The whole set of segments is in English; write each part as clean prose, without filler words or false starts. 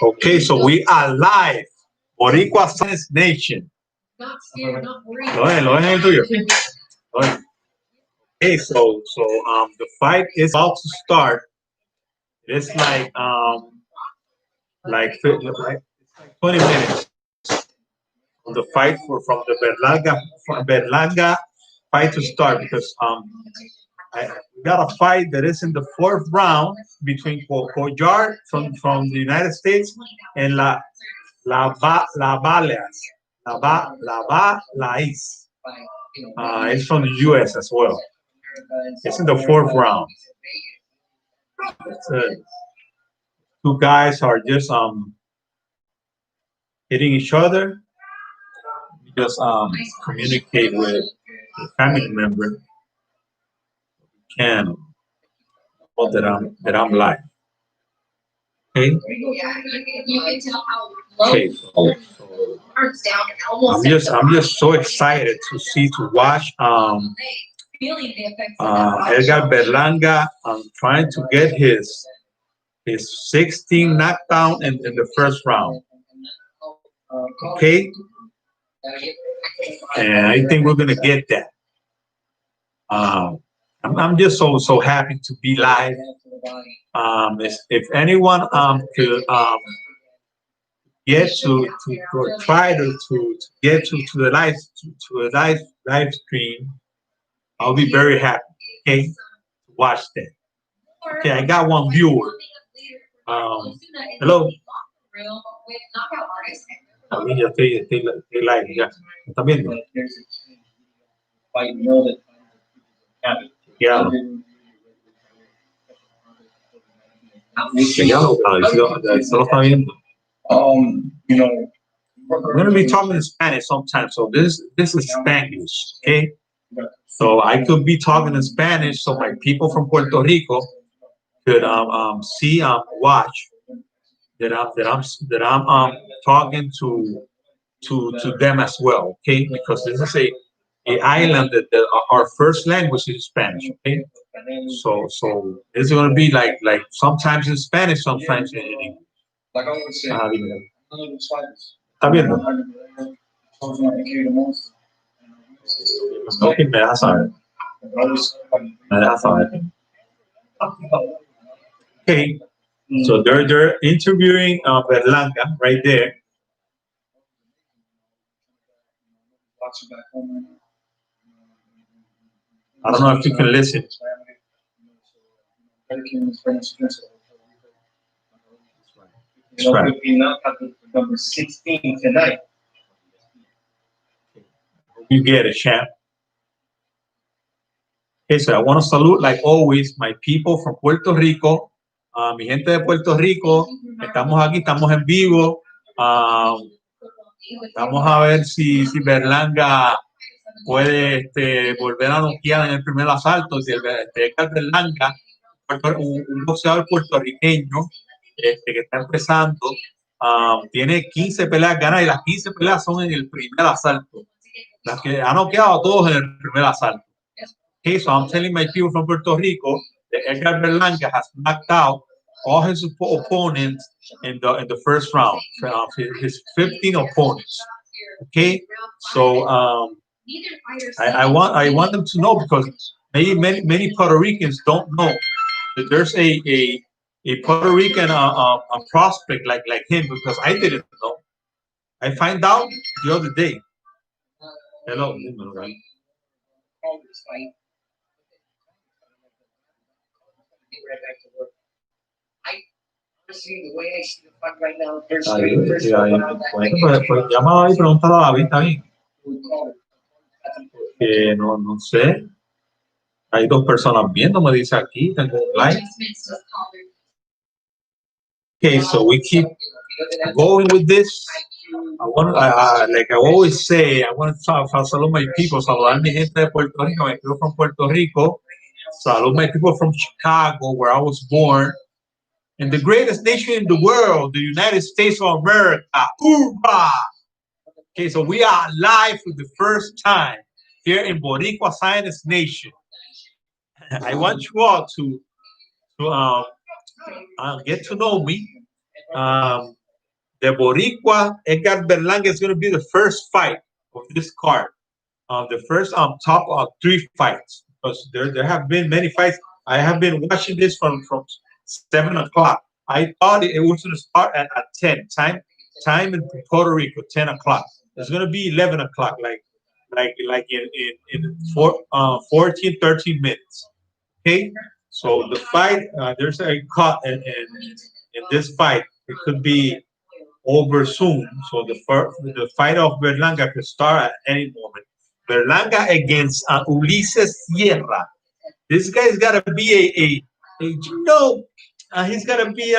Okay, so we are live. Boricua Science Nation. Lo ven en el tuyo. Okay, so the fight is about to start. It's like 20 minutes from the fight from the Berlanga fight to start because we got a fight that is in the fourth round between Cojar from the United States and La Baleas. Lais. It's from the US as well. It's in the fourth round. Two guys are just hitting each other. Just communicate with a family member. Can that I'm live. Okay. Okay. So I'm just so excited to watch Edgar Berlanga trying to get his 16 knockdown in the first round. Okay. And I think we're gonna get that. I'm just so happy to be live. If anyone could get to or try to get to the live stream, I'll be very happy. Okay, to watch that. Okay, I got one viewer. Hello. Ya estoy live, ya. ¿Me están viendo? Yeah. We're going to be talking in Spanish sometimes, so this is Spanish, okay? So I could be talking in Spanish, so my people from Puerto Rico could see watch that I'm talking to them as well, okay? Because this is a island that our first language is Spanish, okay? So it's gonna be like sometimes in Spanish, sometimes in English. ¿Está viendo? Okay, me deja saber. Me deja saber. Okay, so they're interviewing Berlanga right there. I don't know if you can listen. That's right. Number 16 tonight. You get it, champ. Okay, so I want to salute, like always, my people from Puerto Rico. Mi gente de Puerto Rico, estamos aquí, estamos en vivo. Vamos a ver si Berlanga puede volver a noquear en el primer asalto. Si Edgar Berlanga, un boxeador puertorriqueño que está empezando, tiene 15 peleas ganadas y las 15 peleas son en el primer asalto. Las que ha noqueado a todos en el primer asalto. Okay, so I'm telling my people from Puerto Rico that Edgar Berlanga has knocked out all his opponents in the first round. His 15 opponents. Okay, so I want them to know, because maybe many Puerto Ricans don't know that there's a Puerto Rican a prospect like him, because I didn't know. I find out the other day. Hello, right? Pues llamaba y preguntaba a David, ¿está bien? No sé. Hay dos personas viendo, me dice aquí, tengo un like. Okay, so we keep going with this. I want, like I always say, I want to salud my people, saludar mi gente de Puerto Rico, my people from Puerto Rico, salud my people from Chicago, where I was born, and the greatest nation in the world, the United States of America. Hoorah! Okay, so we are live for the first time. here in Boricua Science Nation. I want you all to get to know me. Um, the Boricua Edgar Berlanga is going to be the first fight of this card. The first top of three fights, because there have been many fights. I have been watching this from 7 o'clock. I thought it was going to start at 10 time in Puerto Rico, 10 o'clock. It's going to be 11 o'clock, like in 14, 13 minutes. Okay, so the fight, there's a cut in this fight. It could be over soon. So the fight of Berlanga could start at any moment. Berlanga against Ulises Sierra. This guy's got to be he's got to be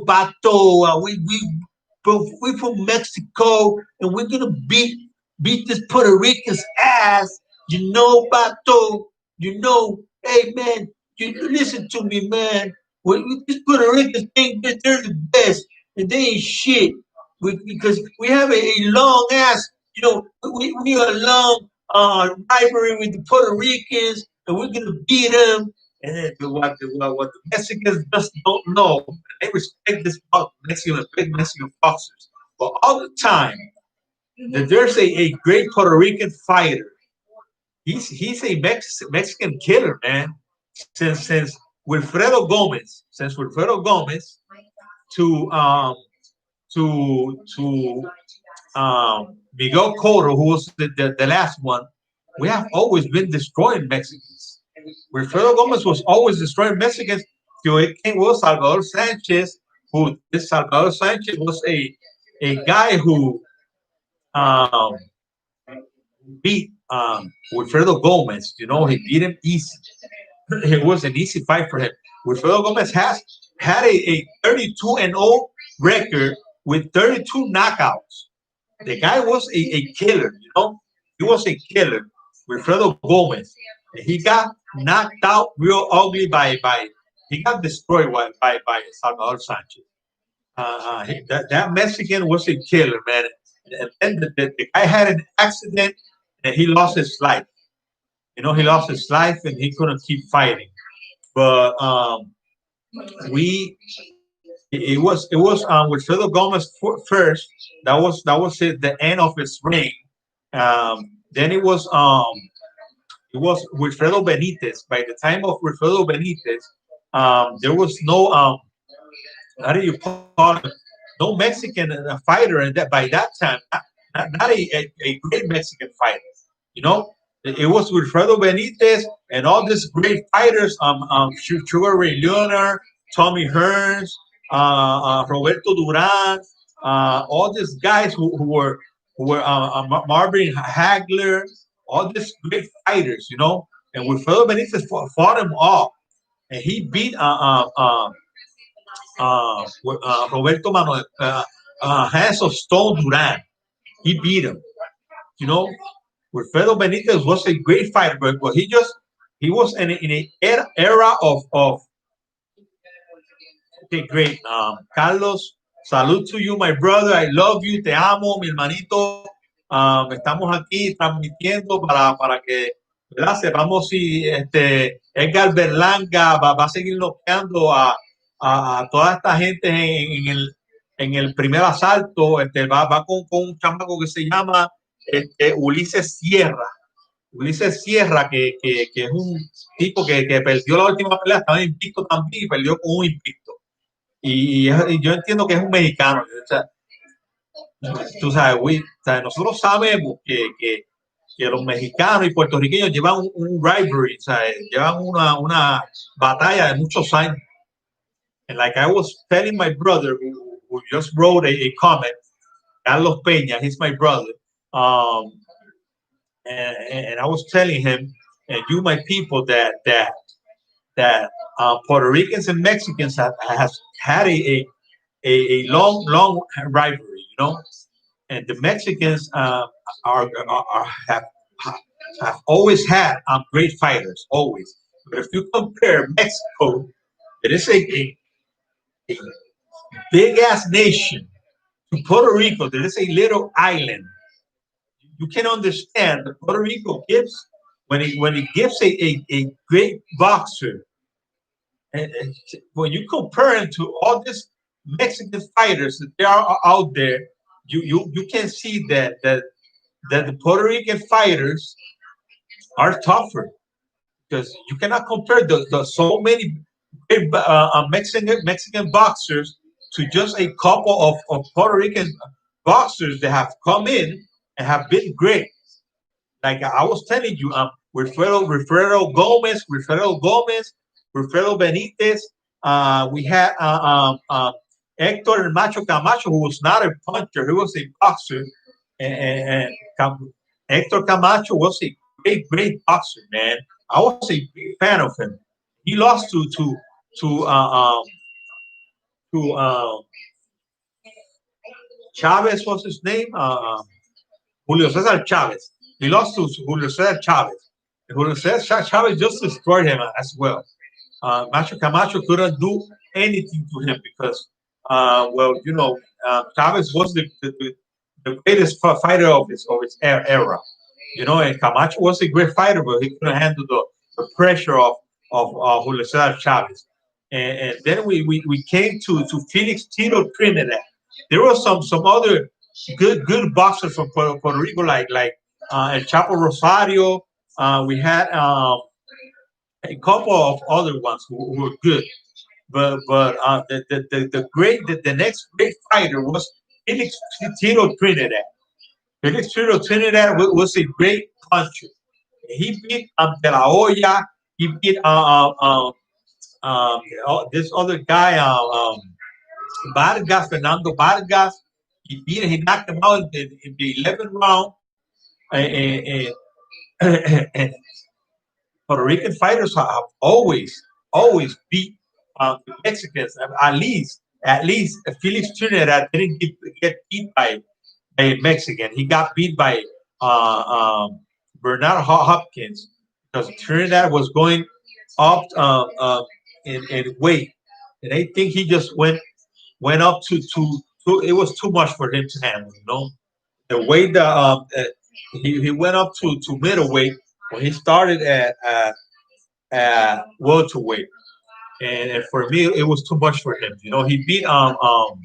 Pato, we from Mexico, and we're gonna beat this Puerto Rican's ass. Pato. Hey man, you listen to me, man. These Puerto Ricans think that they're the best, and they ain't shit. Because we have a long ass, we are a long rivalry with the Puerto Ricans, and we're gonna beat them. And then what the Mexicans just don't know, they respect this Mexican, big Mexican boxers, but all the time that there's a great Puerto Rican fighter. He's a Mexican killer, man. Since Wilfredo Gomez to Miguel Cotto, who was the last one, we have always been destroying Mexicans. Wilfredo Gomez was always destroying Mexicans. Till it came with Salvador Sanchez, who this Salvador Sanchez was a guy who um, beat Wilfredo Gomez. He beat him easy. It was an easy fight for him. Wilfredo Gomez has had a 32 and 0 record with 32 knockouts. The guy was a killer. He was a killer. Wilfredo Gomez. He got knocked out real ugly by he got destroyed by Salvador Sanchez. That Mexican was a killer, man. And then the guy had an accident and he lost his life. He lost his life and he couldn't keep fighting. But we it was Wilfredo Gomez first. That was the end of his reign. Then it was Wilfredo Benitez. By the time of Wilfredo Benitez, there was no how do you call it? No Mexican fighter, and that by that time, not a great Mexican fighter. You know, it was Wilfredo Benitez and all these great fighters. Sugar Ray Leonard, Tommy Hearns, Roberto Duran, all these guys who were Marvin Hagler, all these great fighters. And Wilfredo Benitez fought them all, and he beat Roberto Manuel Hands of Stone Duran. He beat him. You know, Wilfredo Benitez was a great fighter, but he was in an era of okay, great. Carlos, salute to you, my brother. I love you, te amo, mi hermanito. Estamos aquí transmitiendo para que, ¿verdad? Sepamos si Edgar Berlanga va a seguir noqueando a toda esta gente en el primer asalto. Va con un chamaco que se llama Ulises Sierra. Ulises Sierra, que es un tipo que perdió la última pelea, estaba invicto también y perdió con un invicto. Y yo entiendo que es un mexicano. O sea, tú sabes, nosotros sabemos que los mexicanos y puertorriqueños llevan un rivalry, ¿sabes? Llevan una batalla de muchos años. And like I was telling my brother who just wrote a comment, Carlos Peña, he's my brother. And I was telling him, and you, my people, that Puerto Ricans and Mexicans have had a long rivalry, and the Mexicans have always had great fighters, always. But if you compare Mexico, it is a big ass nation, to Puerto Rico, there is a little island. you can understand that Puerto Rico gives when it gives a great boxer, and when you compare him to all these Mexican fighters that there are out there, you can see that the Puerto Rican fighters are tougher because you cannot compare the so many great Mexican boxers to just a couple of Puerto Rican boxers that have come in and have been great. Like I was telling you, Wilfredo Gomez, Wilfredo Benitez. We had Hector Macho Camacho, who was not a puncher, he was a boxer, and Hector Camacho was a great boxer, man. I was a big fan of him. He lost to to Chavez, what's his name? Julio Cesar Chavez. He lost to Julio Cesar Chavez. Julio Cesar Chavez just destroyed him as well. Macho Camacho couldn't do anything to him because, well, Chavez was the greatest fighter of his era. And Camacho was a great fighter, but he couldn't handle the pressure of Julio Cesar Chavez. And then we came to Felix Tito Trinidad. There was some other good boxers from Puerto Rico, like El Chapo Rosario. We had a couple of other ones who were good, but the next great fighter was Felix Tito Trinidad. Felix Tito Trinidad was a great puncher. He beat De La Hoya. He beat this other guy, Vargas, Fernando Vargas. He knocked him out in the 11th round. And, and Puerto Rican fighters have always beat the Mexicans. At least Felix Trinidad didn't get beat by a Mexican. He got beat by Bernard Hopkins because Trinidad was going up in weight, and I think he just went up to it was too much for him to handle. The weight that he went up to middleweight when he started at welterweight, and for me it was too much for him. He beat what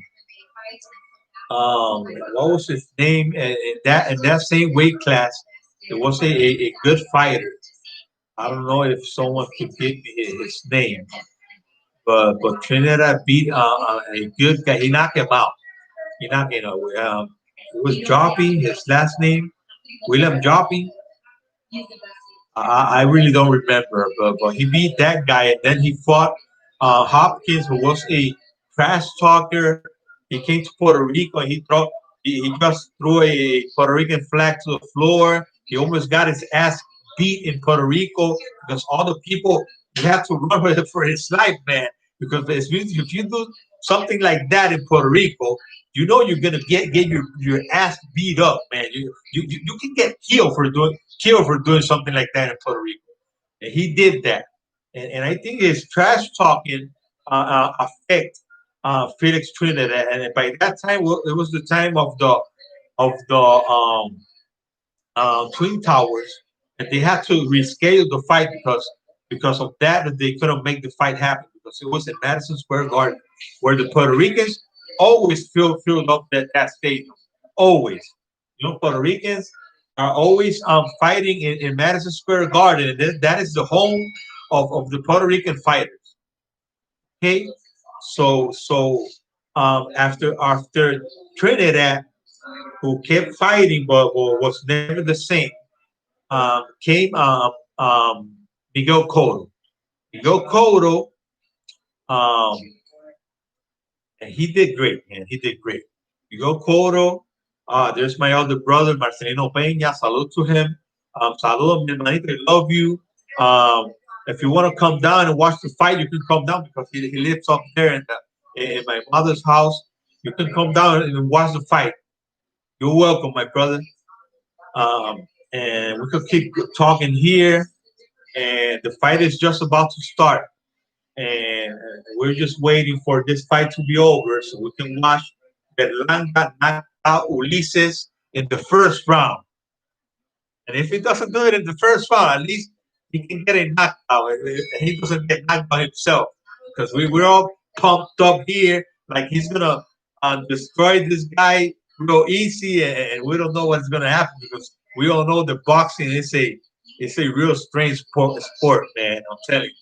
was his name in that same weight class. It was a good fighter. I don't know if someone could give me his name, but Trinidad beat a good guy. He knocked him out. He knocked it was Joppy, his last name, William Joppy. I really don't remember, but he beat that guy, and then he fought Hopkins, who was a trash talker. He came to Puerto Rico, and he just threw a Puerto Rican flag to the floor. He almost got his ass beat in Puerto Rico because all the people he had to run for his life, man. Because if you do something like that in Puerto Rico, you're gonna get your ass beat up, man. You can get killed for doing something like that in Puerto Rico. And he did that. And I think his trash talking affect Felix Trinidad. And by that time, well, it was the time of the Twin Towers, and they had to reschedule the fight because of that they couldn't make the fight happen because it was in Madison Square Garden, where the Puerto Ricans always filled up that stadium. Always, Puerto Ricans are always fighting in Madison Square Garden, and that is the home of the Puerto Rican fighters. Okay, so after Trinidad, who kept fighting but was never the same, came Miguel Cotto. Miguel Cotto, um, and he did great, man. He did great. Miguel Cotto, there's my other brother, Marcelino Peña. Salute to him. Saludo, mi hermanito. I love you. If you want to come down and watch the fight, you can come down because he lives up there in my mother's house. You can come down and watch the fight. You're welcome, my brother. And we could keep talking here. And the fight is just about to start. And we're just waiting for this fight to be over so we can watch Berlanga knock out Ulises in the first round. And if he doesn't do it in the first round, at least he can get a knockout. He doesn't get knocked out himself. Because we're all pumped up here, like he's gonna destroy this guy real easy, and we don't know what's gonna happen because we all know the boxing is a real strange sport, man. I'm telling you.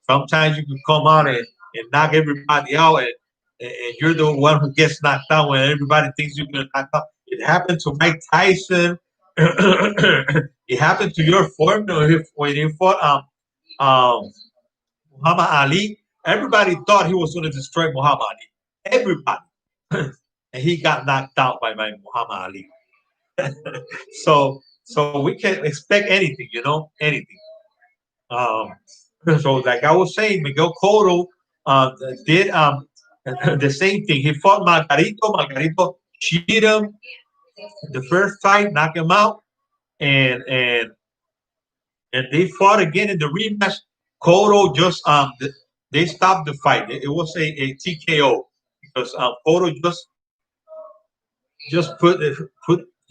Sometimes you can come out and knock everybody out, and you're the one who gets knocked out when everybody thinks you're gonna knock out. It happened to Mike Tyson. It happened to your formula when you fought Muhammad Ali. Everybody thought he was going to destroy Muhammad Ali. Everybody, and he got knocked out by Muhammad Ali. So we can expect anything, anything. Um, so like I was saying, Miguel Cotto did the same thing. He fought Margarito. Margarito cheated him the first fight, knocked him out, and and and they fought again in the rematch. Cotto just they stopped the fight. It was a TKO because Cotto just put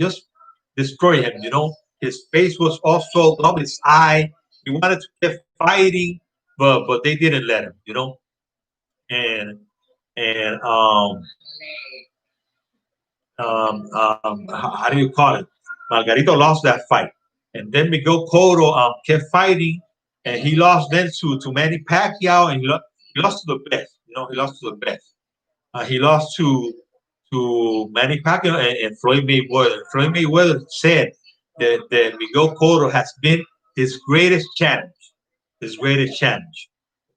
just destroy him. His face was also up, his eye. He wanted to keep fighting, but they didn't let him. And and how do you call it? Margarito lost that fight, and then Miguel Cotto kept fighting, and he lost then to Manny Pacquiao, and he lost to the best. He lost to the best. He lost to Manny Pacquiao and Floyd Mayweather. Floyd Mayweather said that Miguel Cotto has been his greatest challenge. His greatest challenge.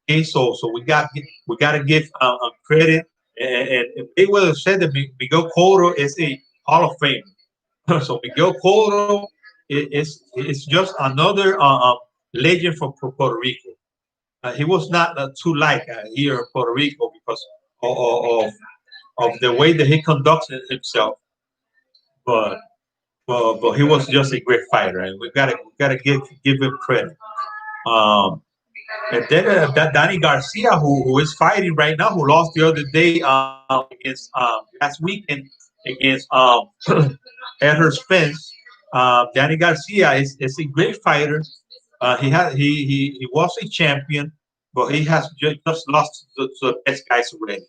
Okay, so we got to give credit. And Mayweather said that Miguel Cotto is a Hall of Fame. So Miguel Cotto is just another legend from Puerto Rico. He was not too like here in Puerto Rico because of, of the way that he conducted himself, but but he was just a great fighter, and we gotta give him credit. Um, and then that Danny Garcia, who is fighting right now, who lost the other day against last weekend against Eder Spence. Danny Garcia is a great fighter. He was a champion, but he has just lost to the best guys already.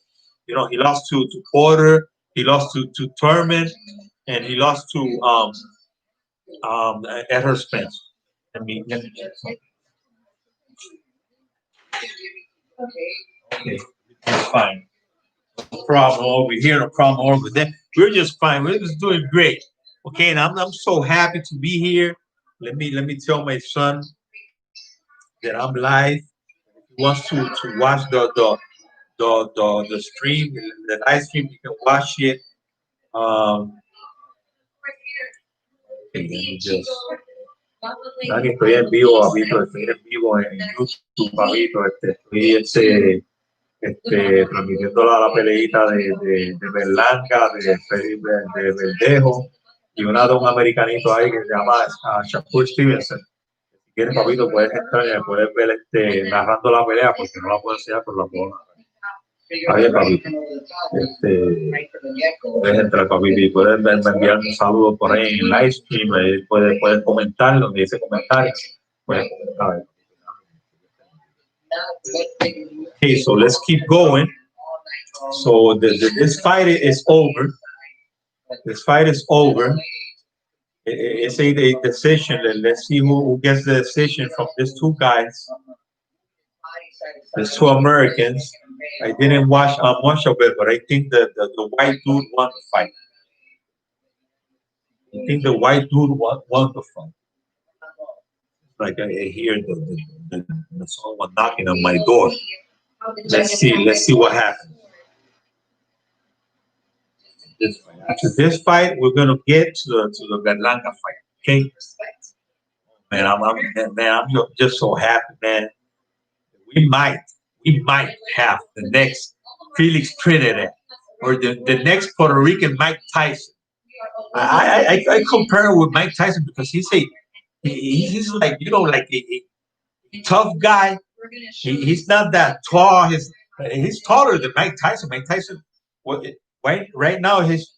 He lost to Porter, he lost to Thurman, and he lost to Eder Spence. Let me check something. Okay, it's fine. No problem over here, no problem over there. We're just fine. We're just doing great. Okay, and I'm so happy to be here. Let me tell my son that I'm live. If he wants to watch the stream, the live stream, you can watch it. Okay, let me just. Dani, estoy en vivo, papito, estoy en vivo en YouTube, papito. Estoy transmitiendo la peleita de Berlanga, de Verdejo, y una de un americanito ahí que se llama Shakur Stevenson. Si quieres, papito, puedes entrar y puedes ver narrando la pelea, porque no la puedo enseñar, pero la puedo narrar. Está bien, papito. Puedes entrar, papito, y puedes enviar un saludo por ahí en live stream, puedes comentar, donde dice comentarios. Puedes comentar. Okay, so let's keep going. So this fight is over. This fight is over. It's a decision. Let's see who gets the decision from these two guys. These two Americans. I didn't watch much of it, but I think the white dude won the fight. I think the white dude won the fight. Like I hear someone knocking on my door. Let's see what happens. After this fight, we're gonna get to the Berlanga fight. Okay, man, I'm just so happy, man. We might have the next Felix Trinidad or the next Puerto Rican Mike Tyson. I compare with Mike Tyson because he's like like a tough guy. He's not that tall. He's taller than Mike Tyson. Mike Tyson, right now he's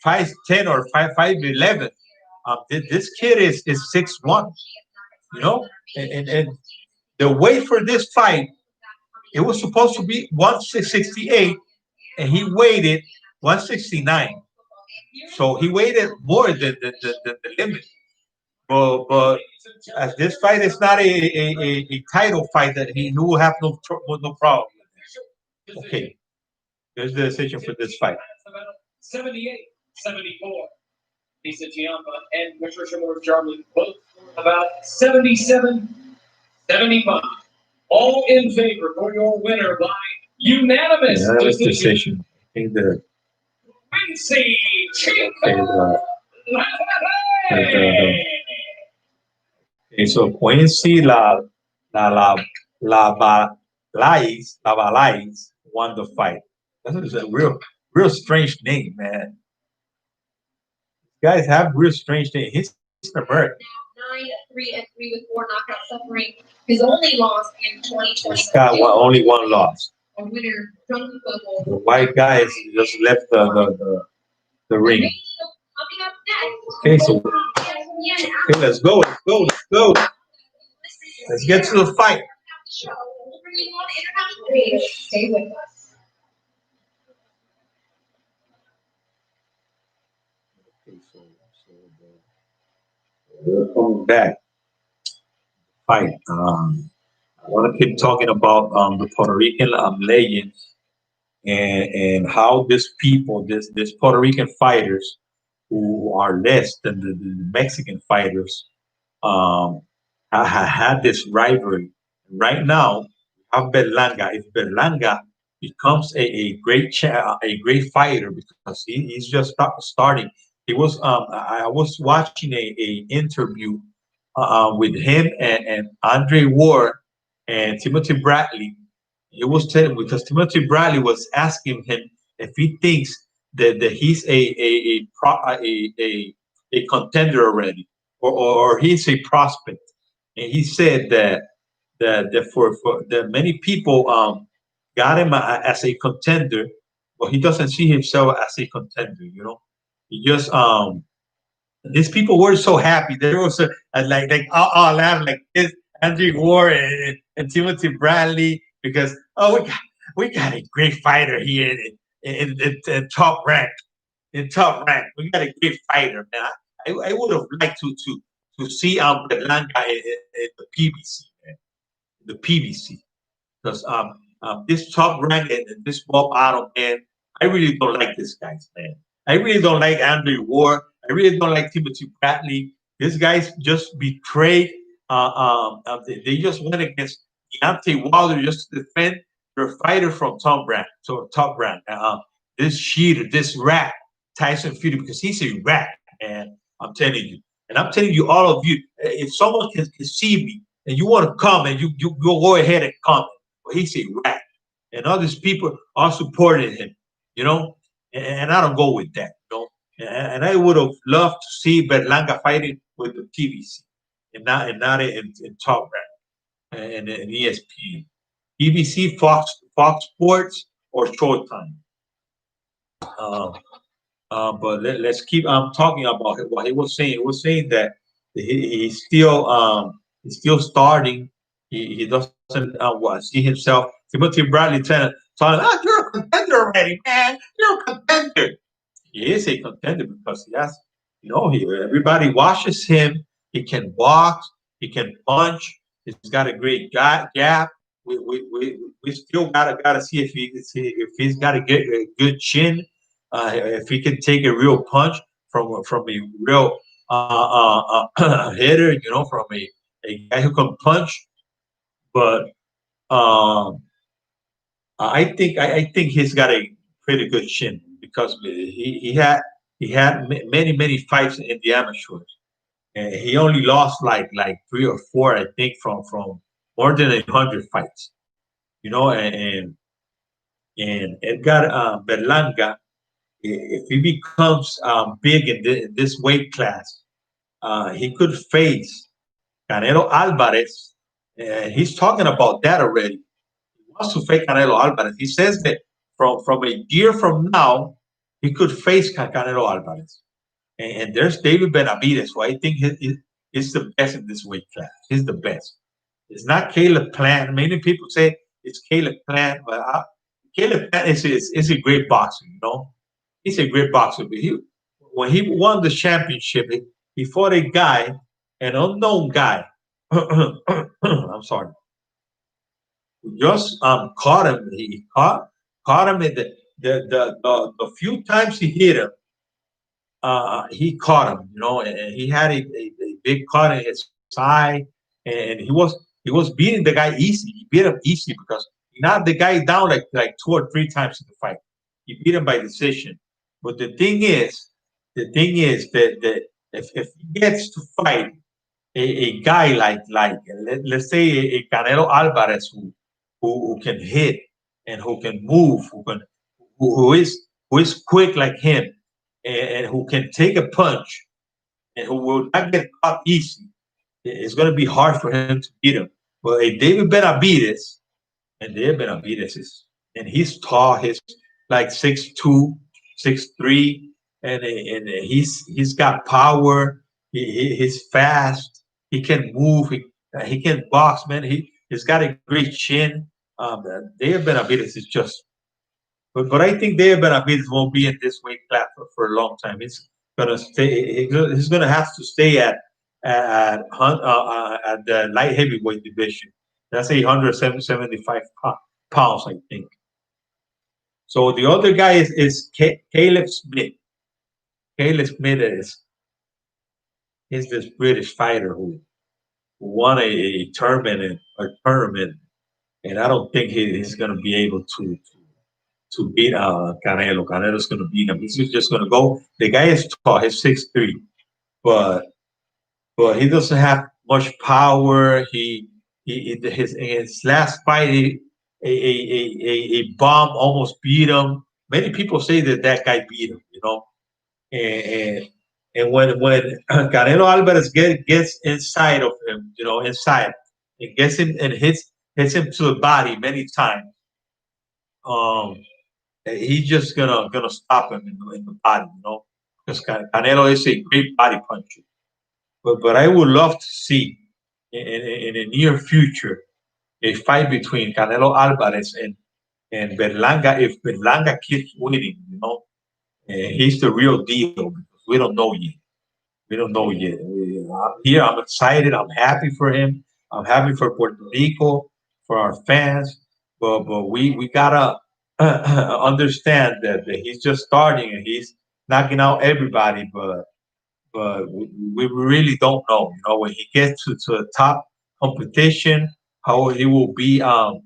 5'10" or 5'11", This kid is 6'1", you know, and the weight for this fight, it was supposed to be 168, and he waited 169. So he waited more than the limit. But as this fight is not a title fight, that he will have no problem. Okay, there's the decision for this fight. 78-74. Lisa Giamma and Patricia Moore Jarman both about 77-75. All in favor for your winner by unanimous decision. I think the Quincy okay, so Quincy La Balais won the fight. This is a real strange name, man. Guys have real strange name. He's American. Now 9-3-3 with 4 knockout suffering. His only loss in 2020. He's got only one loss. A winner from the football. The white guy just left the ring. Coming up next. Okay, so okay, let's go. Let's get to the fight. Stay with us. Okay, so we're coming back. Fight. I want to keep talking about the Puerto Rican legends and how this Puerto Rican fighters who are less than the Mexican fighters um, had this rivalry. Right now, we have Berlanga. If Berlanga becomes a great fighter because he's just starting. He was I was watching a interview with him and Andre Ward and Timothy Bradley. He was telling because Timothy Bradley was asking him if he thinks that he's a contender already, or he's a prospect, and he said that for that many people got him as a contender, but he doesn't see himself as a contender. You know, he just these people were so happy. They were so like all laugh like this. Andrew Ward and Timothy Bradley because we got a great fighter here in top rank. In top rank, we got a great fighter, man. I would have liked to see Berlanga in the PBC, man. The PBC because this top rank and this Bob Otto, man, I really don't like this guys, man. I really don't like Andrew Ward. I really don't like Timothy Bradley. These guys just betrayed. They just went against Deontay Wilder just to defend their fighter from Top Brand. This cheater, this rat, Tyson Fury, because he's a rat, man. I'm telling you. And I'm telling you, all of you, if someone can see me and you want to come and you go ahead and come, well, he's a rat. And all these people are supporting him, you know, and I don't go with that, you know. And I would have loved to see Berlanga fighting with the TVC and not in Top Rank and ESPN. BBC, Fox Sports, or Showtime. Um, but let's keep talking about what he was saying. He was saying that he's still starting. He doesn't see himself. Timothy Bradley telling him, you're a contender already, man. You're a contender. He is a contender because he has, everybody watches him. He can box. He can punch. He's got a great jab. We still gotta see if he's got a good chin. If he can take a real punch from a real hitter, from a guy who can punch. But I think he's got a pretty good chin because he had many fights in the amateurs, and he only lost like 3 or 4, I think, from more than 100 fights. And Edgar Berlanga, if he becomes big in this weight class, he could face Canelo Alvarez. He's talking about that already. He wants to face Canelo Alvarez. He says that from a year from now, he could face Canelo Alvarez. and there's David Benavidez, who I think is the best in this weight class. He's the best. It's not Caleb Plant. Many people say it's Caleb Plant, but Caleb Plant is a great boxer. You know, he's a great boxer. But when he won the championship, he fought a guy, an unknown guy. I'm sorry. Just caught him. He caught him in the few times he hit him. He caught him, and he had a big cut in his eye, and he was beating the guy easy. He beat him easy because he knocked the guy down like two or three times in the fight. He beat him by decision. But the thing is that if he gets to fight a guy like let's say a Canelo Alvarez who can hit and who can move, who is quick like him, and who can take a punch and who will not get caught easy. It's going to be hard for him to beat him. But a David Benavidez, and David Benavidez and he's tall. He's like 6'2", 6'3", and he's got power. He's fast. He can move. He can box, man. He's got a great chin. David Benavidez is just but I think David Benavides won't be in this weight class for a long time. He's gonna stay. He's gonna have to stay at the light heavyweight division. That's 175 pounds, I think. So the other guy is Caleb Smith. Caleb Smith is this British fighter who won a tournament, and I don't think he's going to be able to beat Canelo. Canelo's going to beat him. He's just going to go. The guy is tall. He's 6'3", but he doesn't have much power. His last fight, a bomb almost beat him. Many people say that guy beat him. And and when Canelo Alvarez gets inside of him, inside, and gets him and hits him to the body many times. Um, he's just gonna stop him in the body, because Canelo is a great body puncher. But I would love to see in the near future a fight between Canelo Alvarez and Berlanga. If Berlanga keeps winning, he's the real deal because we don't know yet. We don't know yet. I'm here. I'm excited. I'm happy for him. I'm happy for Puerto Rico, for our fans. But we gotta understand that he's just starting and he's knocking out everybody. But we really don't know. When he gets to the top competition, how he will be. How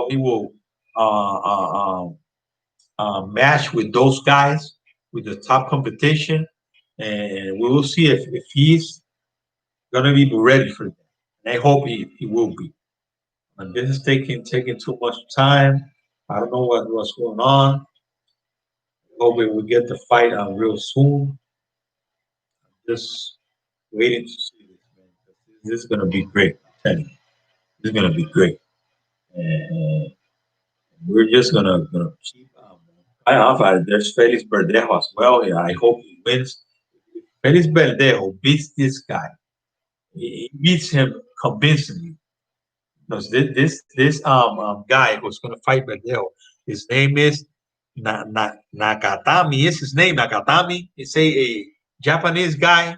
he will uh, uh, um, match with those guys with the top competition, and we will see if he's gonna be ready for that. And I hope he will be. And this is taking too much time. I don't know what's going on. I hope we will get the fight on real soon. Just waiting to see this, man. This is gonna be great. I'm telling you, this is gonna be great. And we're just gonna keep. I have. There's Felix Verdejo as well. Yeah, I hope he wins. Felix Verdejo beats this guy. He beats him convincingly. Because this guy who's going to fight Verdejo, his name is Nakatami. Is his name Nakatami? It's a Japanese guy.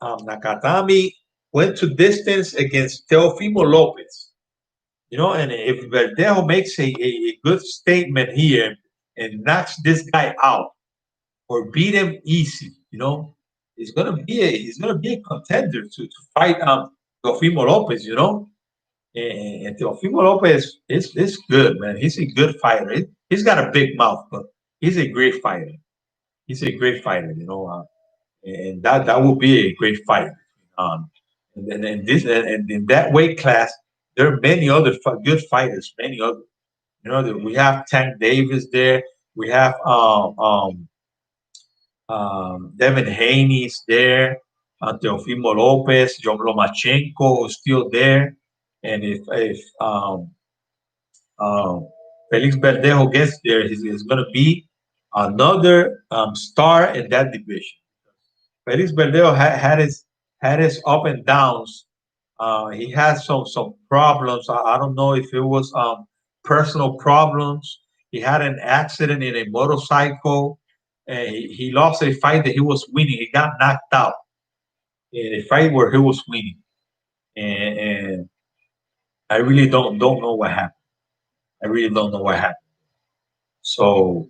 Nakatami went to distance against Teofimo Lopez. And if Verdejo makes a good statement here and knocks this guy out or beat him easy, he's gonna be a contender to fight Teofimo Lopez, and Teofimo Lopez is good, man. He's a good fighter. He's got a big mouth, but he's a great fighter. He's a great fighter, and that will be a great fight. And in that weight class, there are many other good fighters. Many other, we have Tank Davis there. We have Devin Haney's there. Teofimo Lopez, John Lomachenko is still there. And if um, Felix Verdejo gets there, he's going to be another star in that division. Felix Verdeo had his up and downs. He had some problems. I don't know if it was personal problems. He had an accident in a motorcycle. And he lost a fight that he was winning. He got knocked out in a fight where he was winning, and I really don't know what happened. I really don't know what happened. So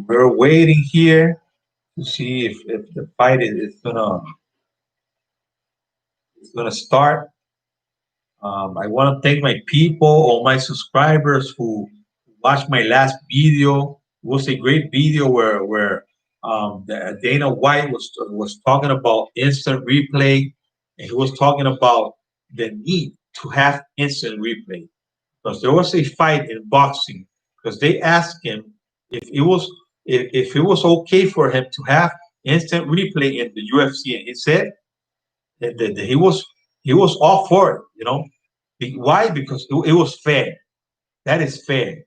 we're waiting here to see if the fight is gonna start. I want to thank my people, all my subscribers who watched my last video. It was a great video where Dana White was talking about instant replay, and he was talking about the need to have instant replay because there was a fight in boxing because they asked him if it was if it was okay for him to have instant replay in the UFC, and he said that he was all for it. You know, why? Because it was fair. That is fair.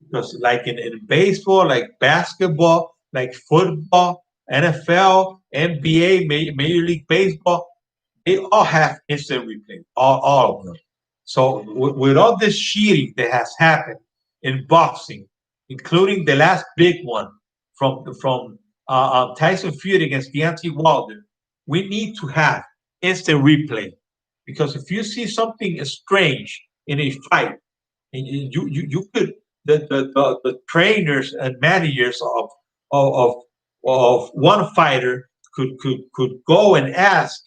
Because like in baseball, like basketball, like football, NFL, NBA, Major League Baseball, they all have instant replay, all of them. So with all this cheating that has happened in boxing, including the last big one from Tyson Fury against Deontay Wilder, we need to have instant replay because if you see something strange in a fight, and you could the trainers and managers of of one fighter could go and ask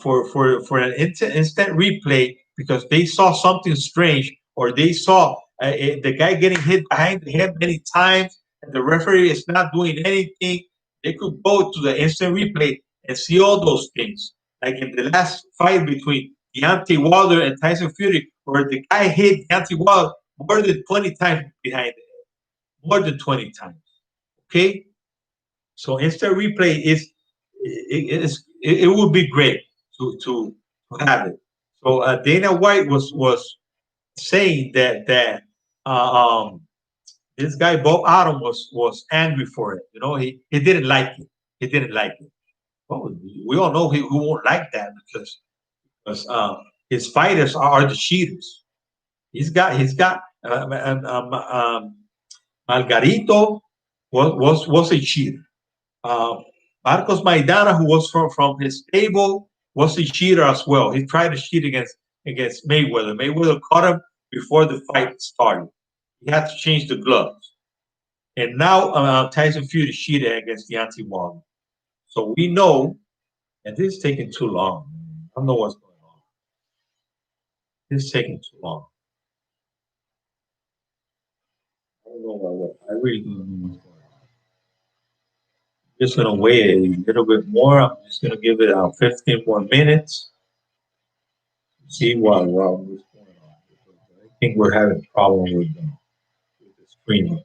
for an instant replay because they saw something strange or they saw the guy getting hit behind the head many times and the referee is not doing anything. They could go to the instant replay and see all those things. Like in the last fight between Deontay Wilder and Tyson Fury, where the guy hit Deontay Wilder more than 20 times behind the head, more than 20 times. Okay, so instant replay it would be great to have it. So Dana White was saying that this guy Bob Arum was angry for it. You know, he didn't like it. He didn't like it. Well, we all know he won't like that because his fighters are the cheaters. He's got Margarito was a cheater. Uh, Marcos Maidana, who was from his stable, was a cheater as well. He tried to cheat against Mayweather. Mayweather caught him before the fight started. He had to change the gloves. And now Tyson Fury cheated against Deontay Wilder. So we know, and this is taking too long. I don't know what's going on. This is taking too long. I don't know what I really don't know what's going on. Just gonna wait a little bit more. I'm just gonna give it 15 more minutes. See what's going on. I think we're having a problem with the streaming.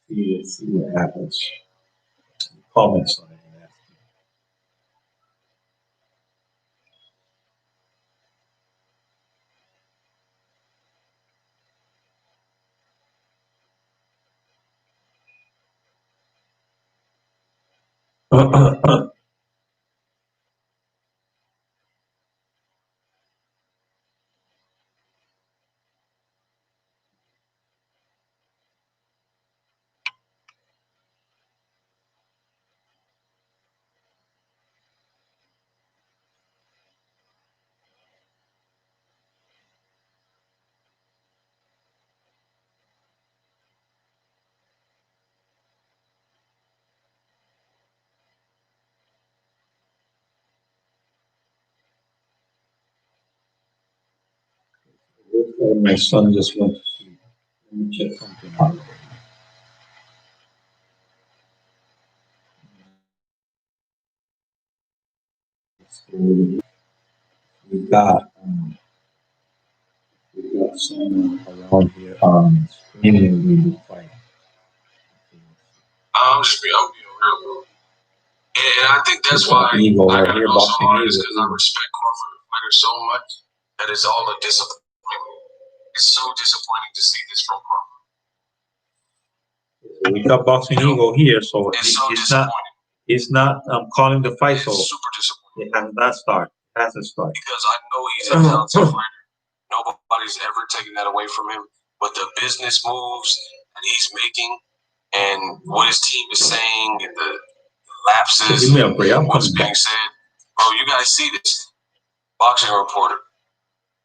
Let's see what happens. Comments on it. My son just went to sleep. Let me check something out. So we got um, we got someone around here streaming the fight. Just be real, bro. And I think that's why I got to go so hard is because I respect corporate fighters so much that it's all a disappointment. It's so disappointing to see this from corporate. We got Boxing Eagle here, so It's so it's not. disappointing. It's not calling the fight, so It's super disappointing it has not started. It hasn't started. because I know he's a talented fighter. Nobody's ever taken that away from him. But the business moves that he's making and what his team is saying and the lapses and what's being said, bro, you guys see this. Boxing reporter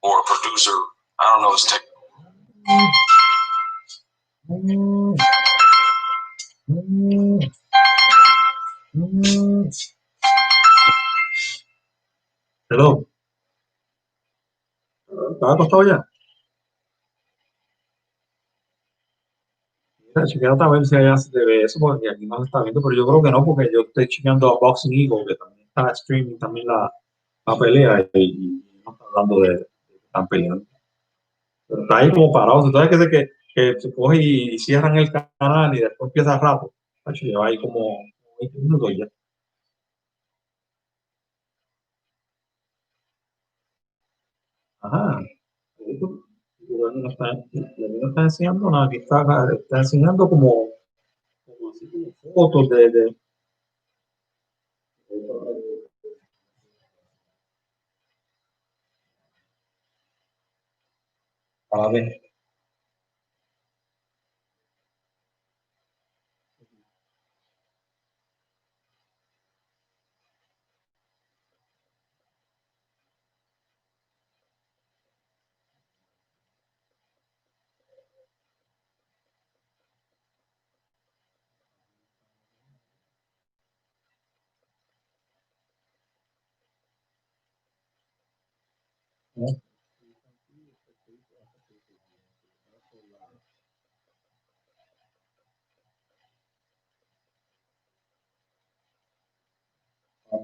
or a producer, I don't know his technical. Hello. ¿Estás acostado ya? Chequeate a ver si allá se te ve eso, porque aquí no se está viendo, pero yo creo que no, porque yo estoy chequeando a Boxing Eagle, que también está streaming también la pelea, y no está hablando de que están peleando. Pero está ahí como parado. Entonces que se coge y cierran el canal y después empieza rato. Lleva ahí como 20 minutos ya. Ajá. No está enseñando nada, aquí está enseñando como así como fotos de a ver.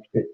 Okay.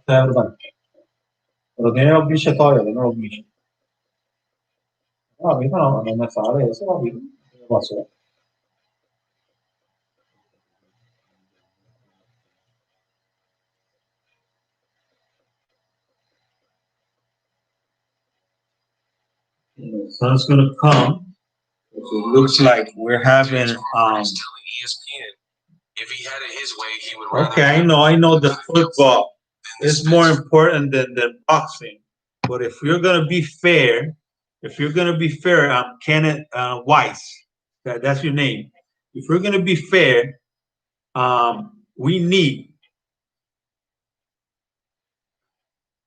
Pero tiene los bichos todavía, tiene los bichos. No, a mí no me sale eso, a mí. ¿Qué pasó? The sun's gonna come. It looks like we're having ESPN, if he had it his way, he would rather. Okay, I know the football is more important than boxing. But if you're gonna be fair, Kenneth Weiss, that's your name. If we're gonna be fair, we need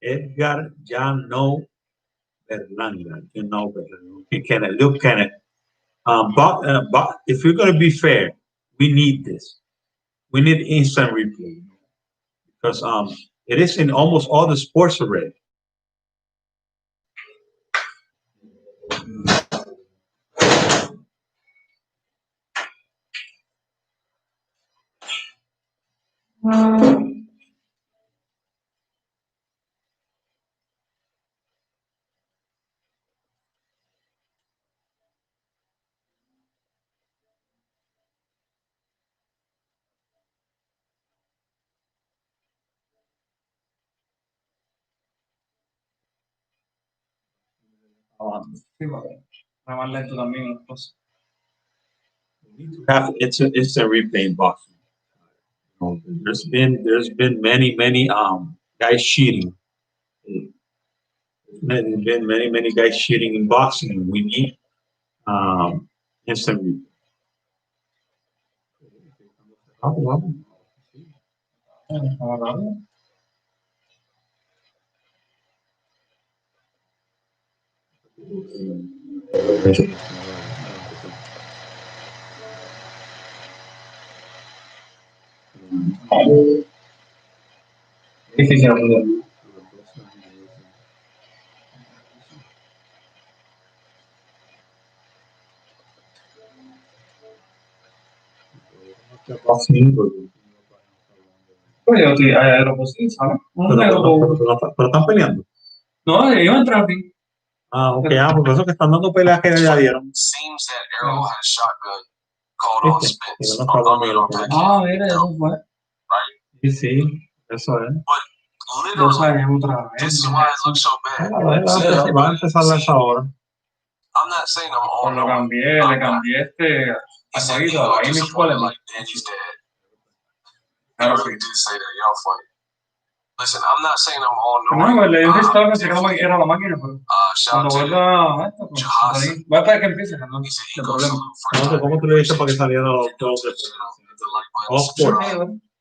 Edgar Jano Berlanga. You know Berlanga. Kenneth, look, Kenneth. But if you're gonna be fair, we need this. We need instant replay because it is in almost all the sports already. It's a replay in boxing. There's been many guys cheating. There's been many guys cheating in boxing. We need instant replay. Pero están peleando. No, ellos entran. Ah, ok. Porque eso que están dando peleas que ya dieron. Seems that Errol had a shotgun called on Spence. No está hablando de lo que Ah, mira, eso fue. Sí, sí, eso es. Yo sabemos otra This vez. is why it looks so bad. Va a empezar a esa hora. I'm not saying I'm all Lo knowing. cambié, le cambié He said jueguito, Ego ahí mis disappointed escuelas. like Danny's dad. He really did say that. Y'all funny. Listen, I'm not saying I'm all No, knowing. pues le dije esto, pensé que era la máquina, pero Shout cuando out to vuelva a esto, pues Jahasa. ahí, va a esperar que empiece, ¿no? He said No Ego problema. salute for No sé cómo tú le dices para que salieran los dos. the like button. Of course.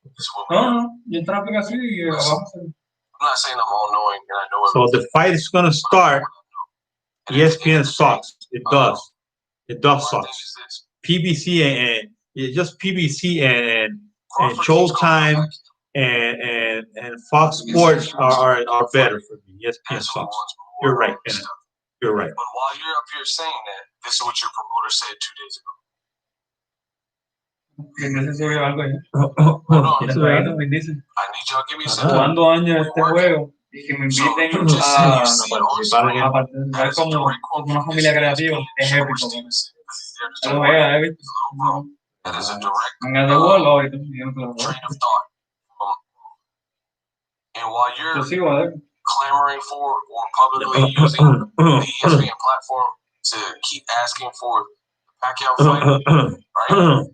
This is what we do. No, yo entré aplica así y abajo. I'm not saying I'm all knowing and I know So everything. the fight is going to start. ESPN sucks. It does. It does My thing suck. is this. PBC and just PBC and Showtime and Fox Sports are better for me. ESPN sucks. You're right, Kenneth. You're right. But while you're up here saying that, this is what your promoter said 2 days ago. Vin subió algo ahí. Eso es. Vin Diesel. I need y'all to give me a second. Jugando años este juego y que me inviten a participar como una familia creativa es épico. Lo vea, he visto. That is a direct En el de Wall ahorita. train of thought. And while you're Yo sigo a ver. clamoring for or publicly using the ESPN platform to keep asking for the Pacquiao fight, right?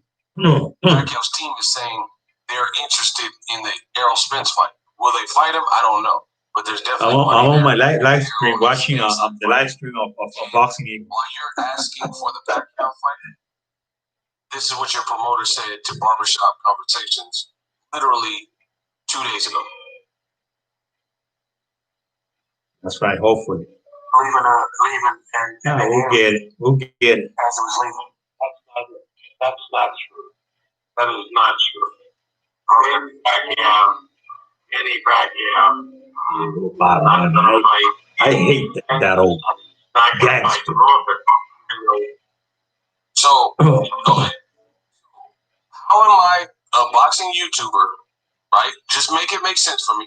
Pacquiao's team is saying they're interested in the Errol Spence fight. Will they fight him? I don't know. But there's definitely I'm on my there. live stream watching the live stream of Boxing Eagle. While you're asking for the Pacquiao fight, this is what your promoter said to Barbershop Conversations literally 2 days ago. That's right, hopefully. Leaving and We'll get it. We'll get it. as it was leaving. That's not true. That is not true. Any Pacquiao. I hate that old gangster. So, go ahead. How am I a boxing YouTuber, right? Just make it make sense for me.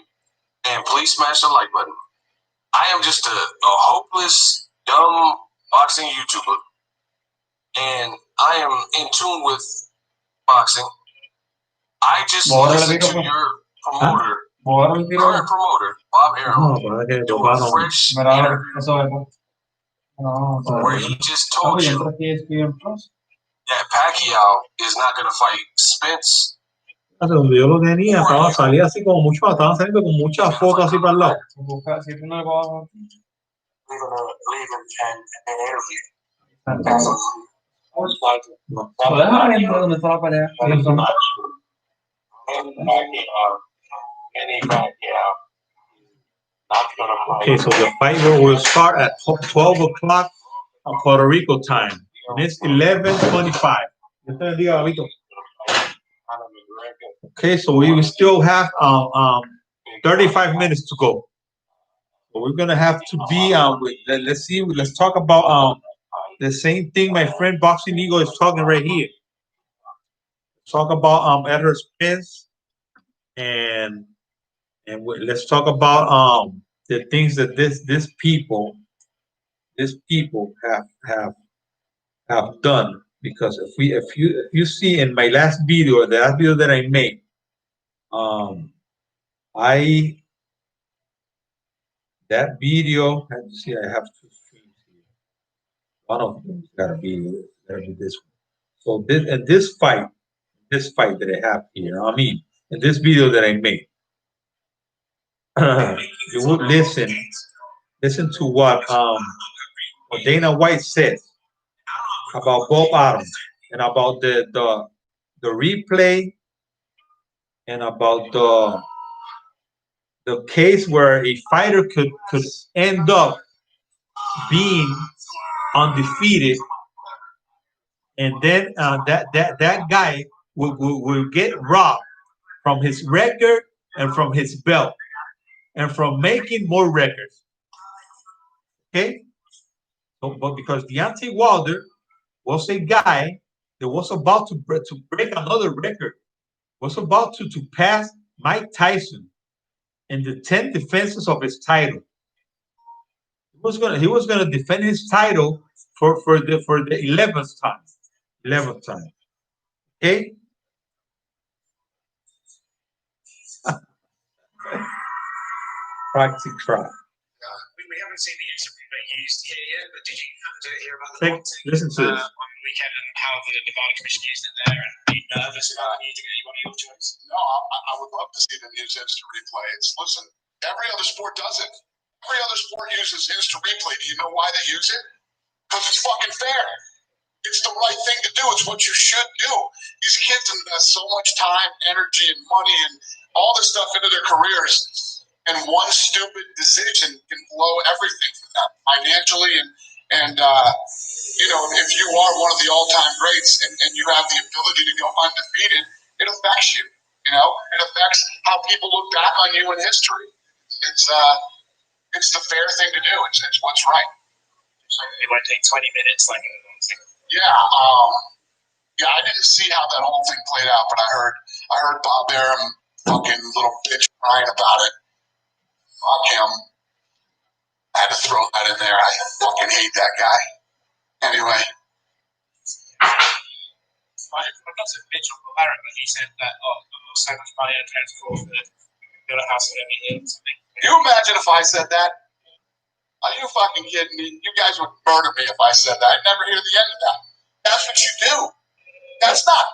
And please smash the like button. I am just a hopeless, dumb boxing YouTuber. And I am in tune with boxing. I just listened to your promoter, current promoter, Bob Arum, do a fresh interview where he just told you that Pacquiao is not going to fight Spence. Donde yo lo tenía, salía así como mucho, estaban saliendo con muchas fotos así para el lado. Leaving an interview. Okay, so the fight will start at 12 o'clock on Puerto Rico time. And it's 11:25. Okay, so we still have 35 minutes to go. So we're gonna have to be let's talk about the same thing my friend Boxing Eagle is talking right here. Talk about Edward Spence and let's talk about the things that this people have done. Because if you see in my last video, the last video that I made, that video, let's see, I have two streams here. One of them gotta be this one. So this fight that I have here, I mean, in this video that I made, you would listen to what Dana White says about Bob Arum and about the replay and about the case where a fighter could end up being undefeated, and then that guy will get robbed from his record and from his belt and from making more records. Okay, so, but because Deontay Wilder was a guy that was about to break another record, was about to pass Mike Tyson in the 10 defenses of his title. He was gonna defend his title for the 11th time. 11th time. Okay? Practic try. We haven't seen the use of replay used here yet, but did you happen to hear about the boxing Listen to this. on the weekend and how the Nevada Commission used it there and be nervous about using anyone of your choice? No, I would love to see them use instant replay. Listen, every other sport does it. Every other sport uses instant replay. Do you know why they use it? Because it's fucking fair. It's the right thing to do. It's what you should do. These kids invest so much time, energy, and money and all this stuff into their careers, and one stupid decision can blow everything for them financially. And if you are one of the all-time greats and you have the ability to go undefeated, it affects you. It affects how people look back on you in history. It's the fair thing to do. It's what's right. It won't take 20 minutes like Yeah, I didn't see how that whole thing played out, but I heard Bob Arum, fucking little bitch, crying about it. Fuck him. I had to throw that in there. I fucking hate that guy. Anyway. I got some bitch on Bob Arum, but he said that, I've got so much money, I can't afford to build a house over here or something. Can you imagine if I said that? Are you fucking kidding me? You guys would murder me if I said that. I'd never hear the end of that. That's what you do. That's not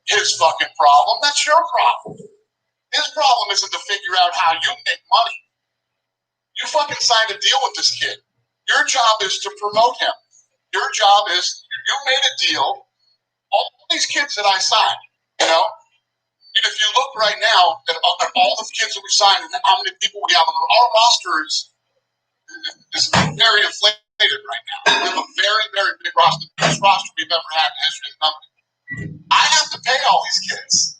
his fucking problem. That's your problem. His problem isn't to figure out how you make money. You fucking signed a deal with this kid. Your job is to promote him. Your job is, you made a deal. All these kids that I signed, and if you look right now at all the kids that we signed and how many people we have on our roster is very inflated right now. We have a very, very big roster, the biggest roster we've ever had in the history of the company. I have to pay all these kids.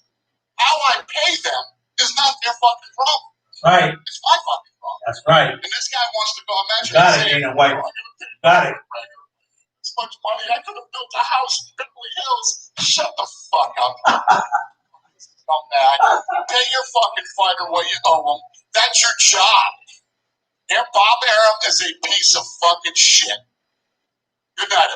How I pay them is not their fucking problem. Right. It's my fucking problem. That's right. And this guy wants to go. Imagine Got it, saying, Dana White. Got it. This much money, I could have built a house in Beverly Hills. Shut the fuck up. Scumbag. Pay your fucking fighter what you owe him. That's your job. And Bob Arum is a piece of fucking shit. Good night.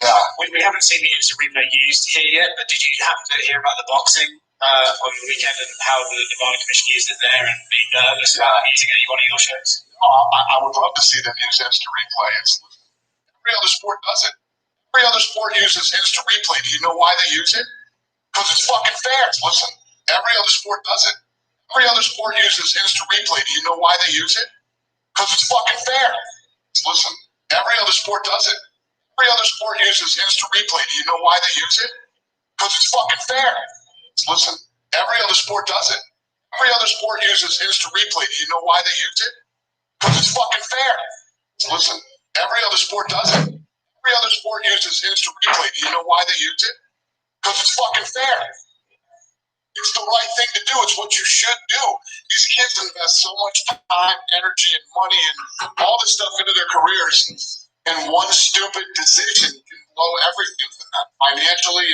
Yeah. We haven't seen the use of replay used here yet, but did you happen to hear about the boxing on the weekend and how the Nevada Commission used it there and be nervous about using any one of your shows? I would love to see them use instant replay. Every other sport does it. Every other sport uses instant replay. Do you know why they use it? Because it's fucking fair. Listen, every other sport does it. Every other sport uses instant replay. Do you know why they use it? Because it's fucking fair. Listen, every other sport does it. Every other sport uses instant replay. Do you know why they use it? Because it's fucking fair. Listen, every other sport does it. Every other sport uses instant replay. Do you know why they use it? Because it's fucking fair. Listen, every other sport does it. Every other sport uses instant replay. Do you know why they use it? Because it's fucking fair. It's the right thing to do. It's what you should do. These kids invest so much time, energy, and money and all this stuff into their careers, and one stupid decision can blow everything for them financially.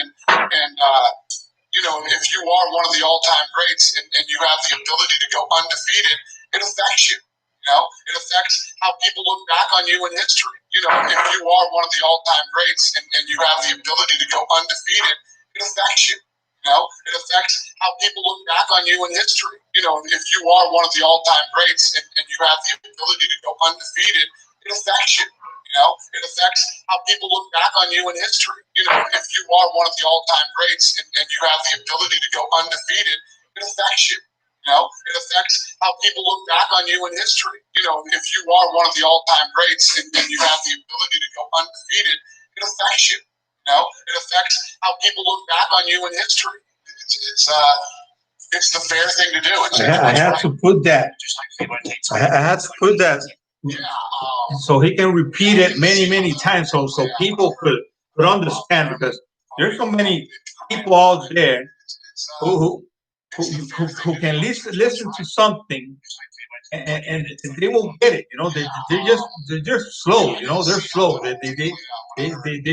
If you are one of the all-time greats and you have the ability to go undefeated, it affects you. It affects how people look back on you in history. If you are one of the all-time greats and you have the ability to go undefeated, it affects you. It affects how people look back on you in history. If you are one of the all-time greats and you have the ability to go undefeated, it affects you. It affects how people look back on you in history. If you are one of the all-time greats and you have the ability to go undefeated, it affects you. It affects how people look back on you in history. If you are one of the all-time greats and you have the ability to go undefeated, it affects you. It affects how people look back on you in history. It's the fair thing to do. I had to put that. I had to put that. So he can repeat it many times, so people could understand, because there's so many people out there who can listen to something, and they won't get it. You know, they're just slow. You know, they're slow. They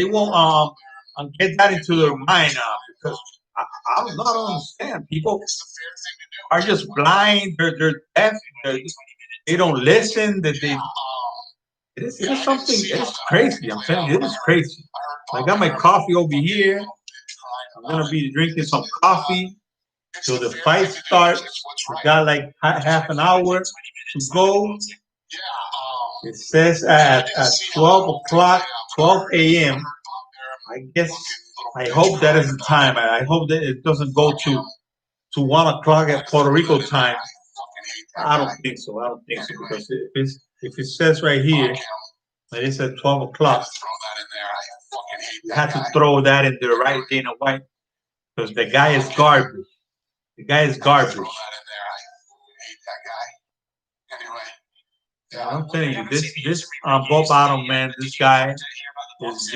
won't get that into their mind, because I do not understand. People are just blind. They're deaf. They don't listen. It is something. It is crazy. I'm telling you, it is crazy. I got my coffee over here. I'm gonna be drinking some coffee till the fight starts. We got like half an hour to go. It says at 12 o'clock, 12 a.m. I guess, I hope that is the time. I hope that it doesn't go to 1 o'clock at Puerto Rico time. I don't think so. I don't think so, because if it says right here that it's at 12 o'clock, you have to throw that in there, right, Dana White, because the guy is garbage. The guy is garbage. Yeah, I'm telling you, this Bob Arum, man, this guy is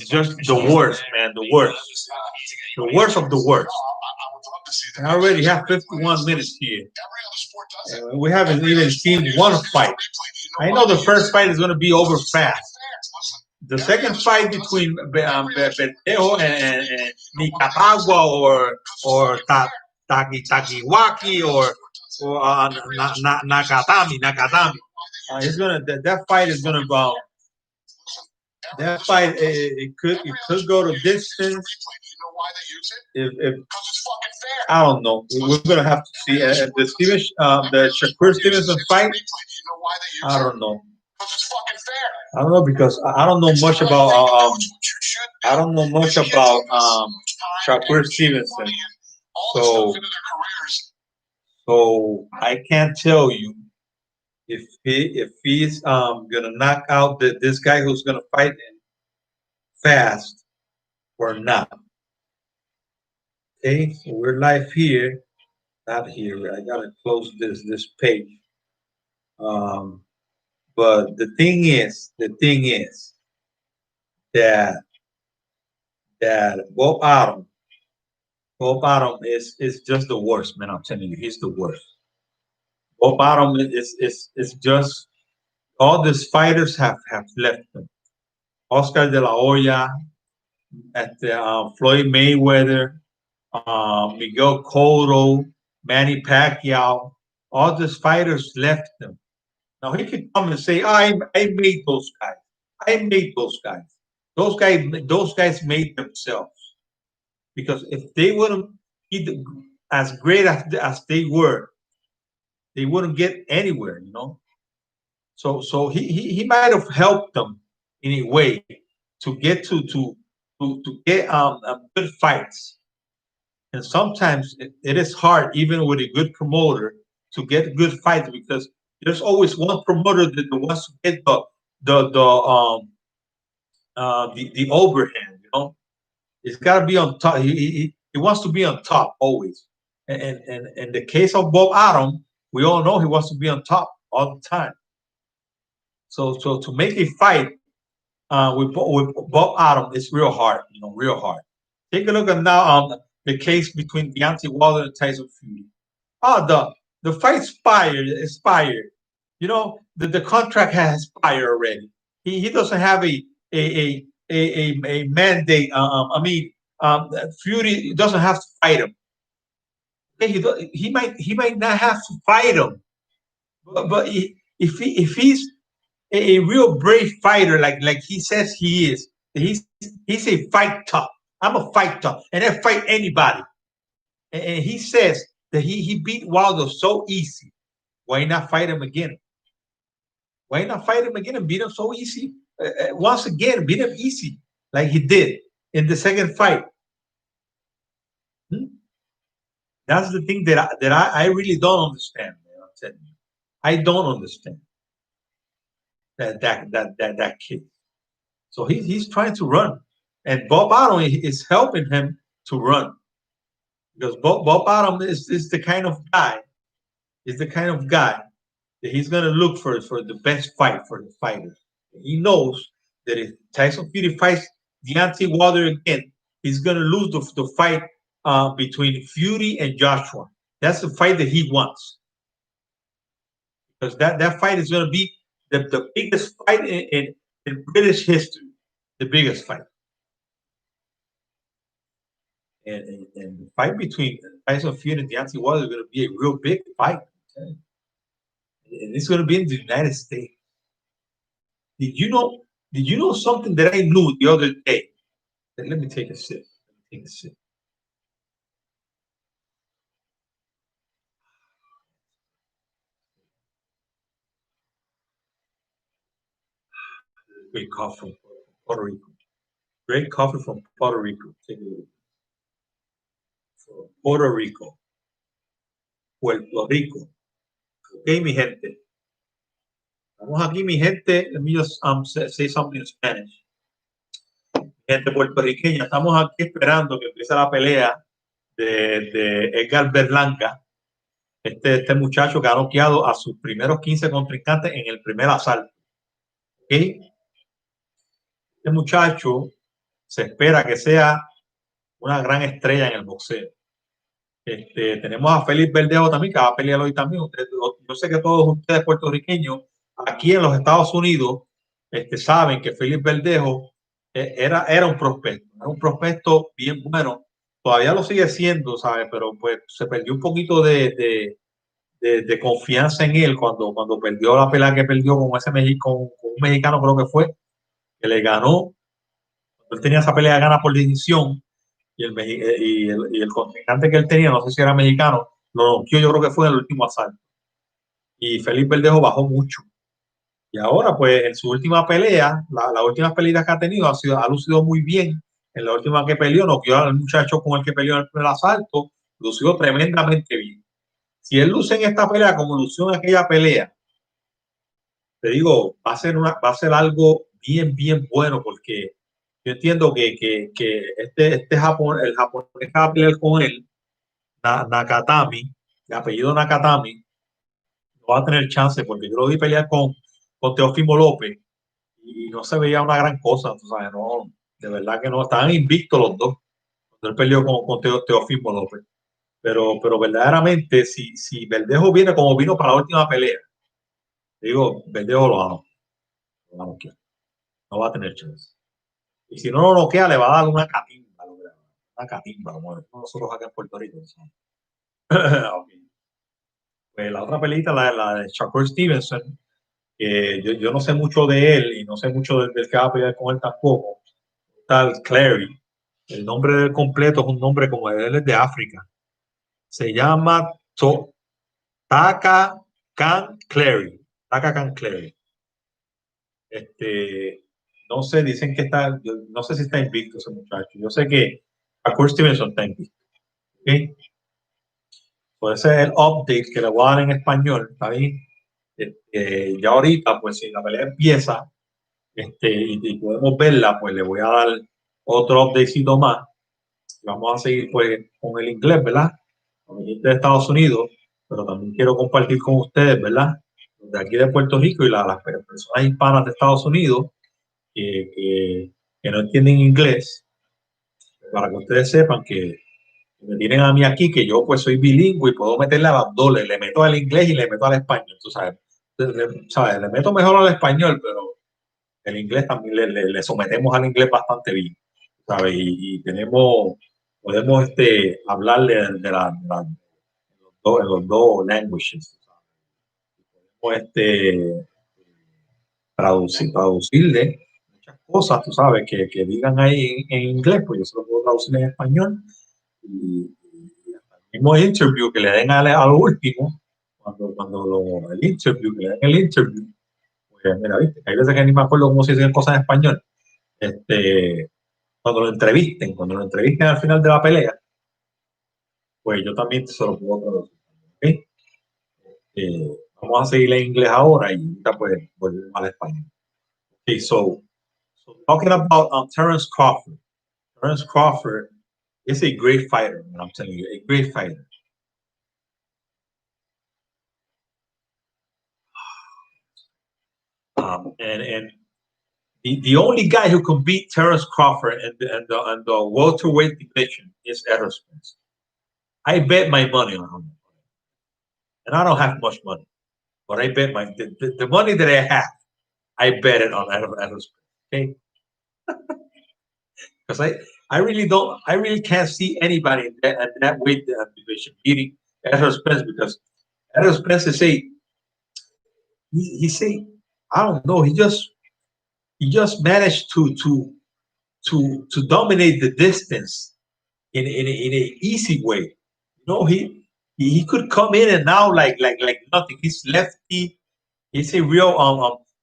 just the worst, man, the worst of the worst. I already have 51 minutes here. We haven't even seen one fight. I know the first fight is going to be over fast. The second fight between Berlanga and Nicaragua or Takiwaki or Nakatami. It's gonna that fight is gonna that fight it could go to distance. If I don't know, we're gonna have to see. The Shakur Stevenson fight, I don't know. I don't know, because I don't know much about Shakur Stevenson, so I can't tell you if he's gonna knock out this guy who's gonna fight him fast or not. Okay, so we're live here, not here. I gotta close this page. But the thing is that Bob Arum is just the worst, man. I'm telling you, he's the worst. Bob Arum is just, all these fighters have left him. Oscar De La Hoya, at Floyd Mayweather, Miguel Cotto, Manny Pacquiao, all these fighters left him. Now he could come and say, I made those guys. I made those guys. Those guys made themselves. Because if they wouldn't be as great as they were, they wouldn't get anywhere, you know. So he might have helped them in a way to get to get good fights. And sometimes it is hard, even with a good promoter, to get good fights, because there's always one promoter that wants to get the overhand. You know, it's got to be on top. He wants to be on top always. And in the case of Bob Arum, we all know he wants to be on top all the time. So to make a fight with Bob Arum is real hard. You know, real hard. Take a look at now the case between Deontay Wilder and Tyson Fury. Oh, the fight expired. You know, the contract has expired already. He doesn't have a mandate. Fury doesn't have to fight him. Okay, he might not have to fight him, but if he's a real brave fighter, like he says he is, he's a fight tough. I'm a fight tough, and I fight anybody. And he says that he beat Wilder so easy. Why not fight him again? Why not fight him again and beat him so easy? Once again, beat him easy, like he did in the second fight. That's the thing that I really don't understand, man. I'm telling you, I don't understand that kid. So he's trying to run, and Bob Arum is helping him to run because Bob Bottom is the kind of guy that he's gonna look for the best fight for the fighters. He knows that if Tyson Fury fights Deontay Wilder again, he's gonna lose the fight between Fury and Joshua. That's the fight that he wants because that fight is gonna be the biggest fight in British history, the biggest fight. And the fight between Tyson Fury and Deontay Wilder is going to be a real big fight. And it's going to be in the United States. Did you know? Did you know something that I knew the other day? Let me take a sip. Take a sip. Great coffee from Puerto Rico. Great coffee from Puerto Rico. Take a look. From Puerto Rico. Puerto Rico. Okay, mi gente. Vamos aquí, mi gente. Let me just say something in Spanish. Gente puertorriqueña, estamos aquí esperando que empiece la pelea de Edgar Berlanga. Este muchacho que ha noqueado a sus primeros 15 contrincantes en el primer asalto. ¿Okay? Este muchacho se espera que sea una gran estrella en el boxeo. Tenemos a Félix Verdejo también, que va a pelear hoy también. Yo sé que todos ustedes puertorriqueños aquí en los Estados Unidos saben que Félix Verdejo era un prospecto bien bueno. Todavía lo sigue siendo, ¿sabes? Pero pues se perdió un poquito de confianza en él cuando perdió la pelea que perdió con con un mexicano, creo que fue, que le ganó. Él tenía esa pelea gana por decisión y el contrincante que él tenía, no sé si era mexicano, lo noqueó, yo creo que fue en el último asalto. Y Félix Verdejo bajó mucho. Y ahora, pues, en su última pelea, las últimas peleas que ha tenido, ha lucido muy bien. En la última que peleó, noqueó al muchacho con el que peleó en el primer asalto, lució tremendamente bien. Si él luce en esta pelea como lució en aquella pelea, te digo, va a ser algo bien bueno, porque yo entiendo que el japonés que va a pelear con él, Nakatami, de apellido Nakatami, no va a tener chance, porque yo lo vi pelear con Teófimo López y no se veía una gran cosa, tú sabes, no, de verdad que no, estaban invictos los dos, cuando él peleó con Teófimo López. Pero verdaderamente, si Verdejo viene como vino para la última pelea, digo, Verdejo lo va a noquear. No va a tener chance. Y si no lo noquea, le va a dar una catimba. Una catimba, como nosotros acá en Puerto Rico. Okay. Pues la otra pelita, la de Shakur Stevenson, que yo no sé mucho de él y no sé mucho del que va a pelear con él tampoco. Tal Clary. El nombre completo es un nombre como él es de África. Se llama Taka Khan Clary. Taka Khan Clary. No sé, dicen que no sé si está invicto ese muchacho. Yo sé que Shakur Stevenson está invicto. ¿Okay? Puede ser el update que le voy a dar en español, ¿está bien? Ya ahorita, pues si la pelea empieza y podemos verla, pues le voy a dar otro updatecito más. Vamos a seguir pues con el inglés, ¿verdad? Con el inglés de Estados Unidos, pero también quiero compartir con ustedes, ¿verdad? De aquí de Puerto Rico y las personas hispanas de Estados Unidos que no entienden inglés, para que ustedes sepan que me tienen a mí aquí, que yo pues soy bilingüe y puedo meterle a las dos, le meto al inglés y le meto al español, tú sabes. Le meto mejor al español, pero el inglés también le sometemos al inglés bastante bien, ¿sabes? Y podemos hablarle en los dos languages, podemos traducirle muchas cosas, tú sabes, que digan ahí en inglés, pues yo se lo puedo traducir en español. Y el mismo interview que le den a lo último, el interview, que le den el interview, pues mira, viste, hay veces que ni me acuerdo cómo se dicen cosas en español. Cuando lo entrevisten al final de la pelea, pues yo también se lo puedo traducir. ¿Okay? Vamos a seguir en inglés ahora y ahorita pues volvemos al español. Okay, so talking about Terence Crawford. Terence Crawford It's a great fighter, man, I'm telling you, a great fighter. And the only guy who can beat Terrence Crawford and the welterweight division is Errol Spence. I bet my money on him, and I don't have much money, but I bet the money that I have, I bet it on Errol Spence. Okay, because I really can't see anybody in that weight division beating Errol Spence because Errol Spence is he say I don't know he just managed to dominate the distance in a easy way. He could come in and out like nothing. He's lefty. He's a real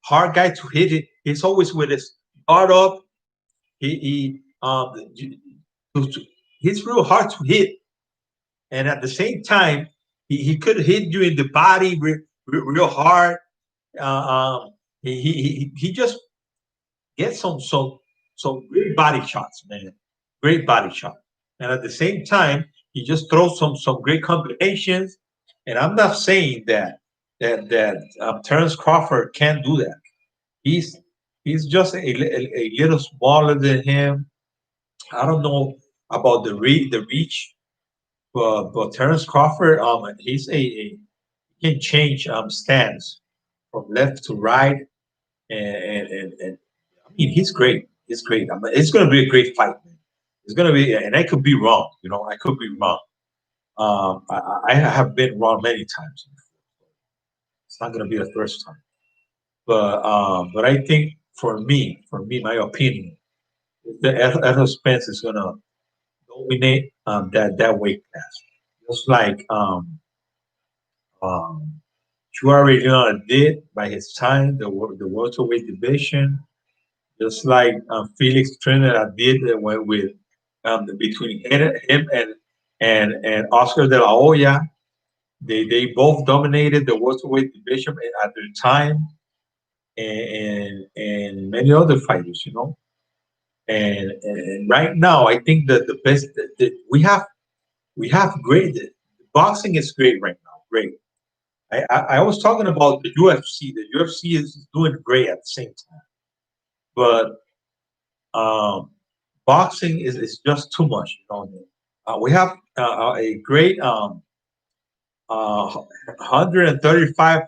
hard guy to hit. He's always with his guard up. He's real hard to hit, and at the same time, he could hit you in the body real hard. Uh, um, he just gets some great body shots, man. Great body shot. And at the same time, he just throws some great combinations. And I'm not saying that Terrence Crawford can't do that. He's he's just a little smaller than him. I don't know about the reach, but Terrence Crawford, he can change stance from left to right, and I mean he's great. He's great. I mean, it's going to be a great fight, man. It's going to be, and I could be wrong. I could be wrong. I have been wrong many times. It's not going to be the first time. But I think for me, my opinion, the Errol Spence is going to dominate that weight class, just like um, Chuari did by his time, the welterweight division, just like Felix Trinidad did when with between him and Oscar De La Hoya. They both dominated the welterweight division at their time, and many other fighters. And right now, I think that the best that we have great boxing is great right now. Great. I was talking about the UFC. The UFC is doing great at the same time, but um, boxing is just too much. We have a great 135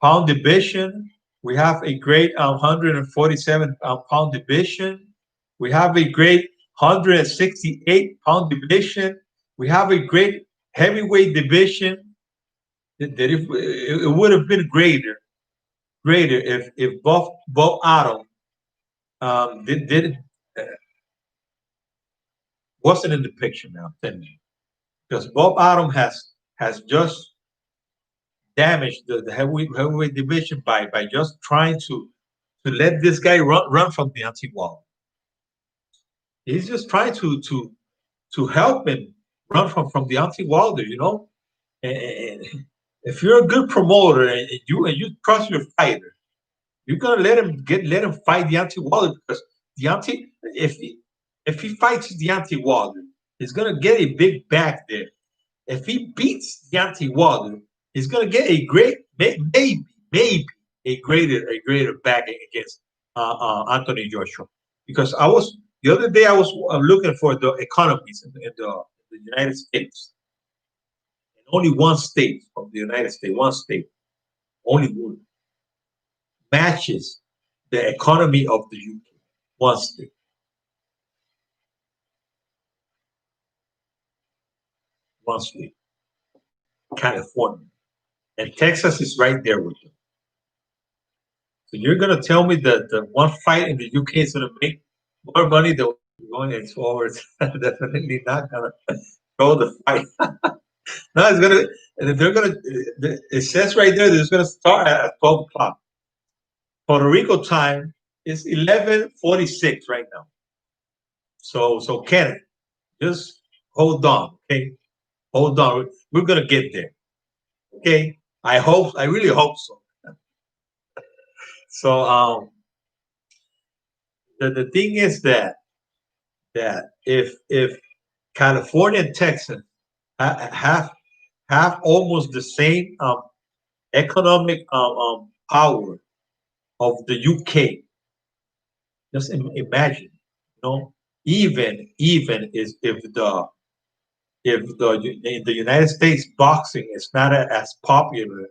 pound division. We have a great 147 pound division. We have a great 168-pound division. We have a great heavyweight division. That if it would have been greater if Bob Arum did wasn't in the picture now. I'm telling you, because Bob Arum has just damaged the heavyweight division by just trying to let this guy run from the anti-wall. He's just trying to help him run from the anti-Wilder. And if you're a good promoter and you trust your fighter, you're gonna let him fight the anti-Wilder because the anti if he fights the anti-Wilder, he's gonna get a big back there. If he beats Deontay Wilder, he's gonna get a great maybe a greater back against Anthony Joshua. Because the other day I was looking for the economies in the United States, and only one state of the United States, one state, only one matches the economy of the UK. One state, one state, California, and Texas is right there with them. So you're gonna tell me that the one fight in the UK is gonna make more money than going forward? Definitely not gonna throw the fight. No, it's gonna. They're gonna. It says right there that it's gonna start at 12 o'clock. Puerto Rico time is 11:46 right now. So Kenneth, just hold on, okay? Hold on. We're gonna get there, okay? I hope. I really hope so. So the thing is that if California and Texas have almost the same economic power of the UK. Just imagine, even is if the in the United States boxing is not as popular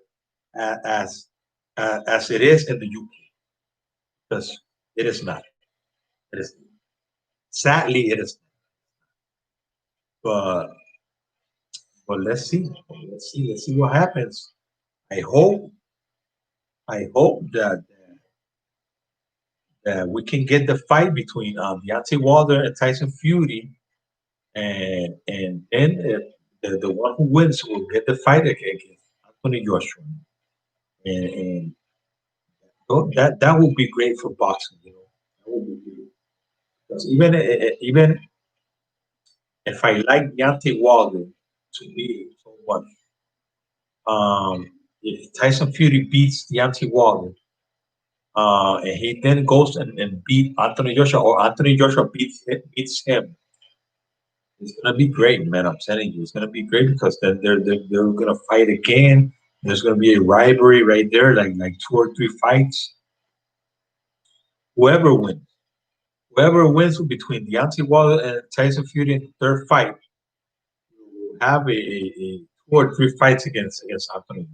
as as it is in the UK, because it is not. It is sadly it is, but let's see, let's see what happens. I hope that we can get the fight between Deontay Wilder and Tyson Fury, and then the one who wins will get the fight against Anthony Joshua, and that would be great for boxing. That would be great. Because even if I like Deontay Wilder to be so much, if Tyson Fury beats Deontay Wilder, and he then goes and beat Anthony Joshua, or Anthony Joshua beats him, it's gonna be great, man. I'm telling you, it's gonna be great because then they're gonna fight again. There's gonna be a rivalry right there, like 2 or 3 fights. Whoever wins, whoever wins between Deontay Wilder and Tyson Fury in the third fight, will have a 2 or 3 fights against Anthony.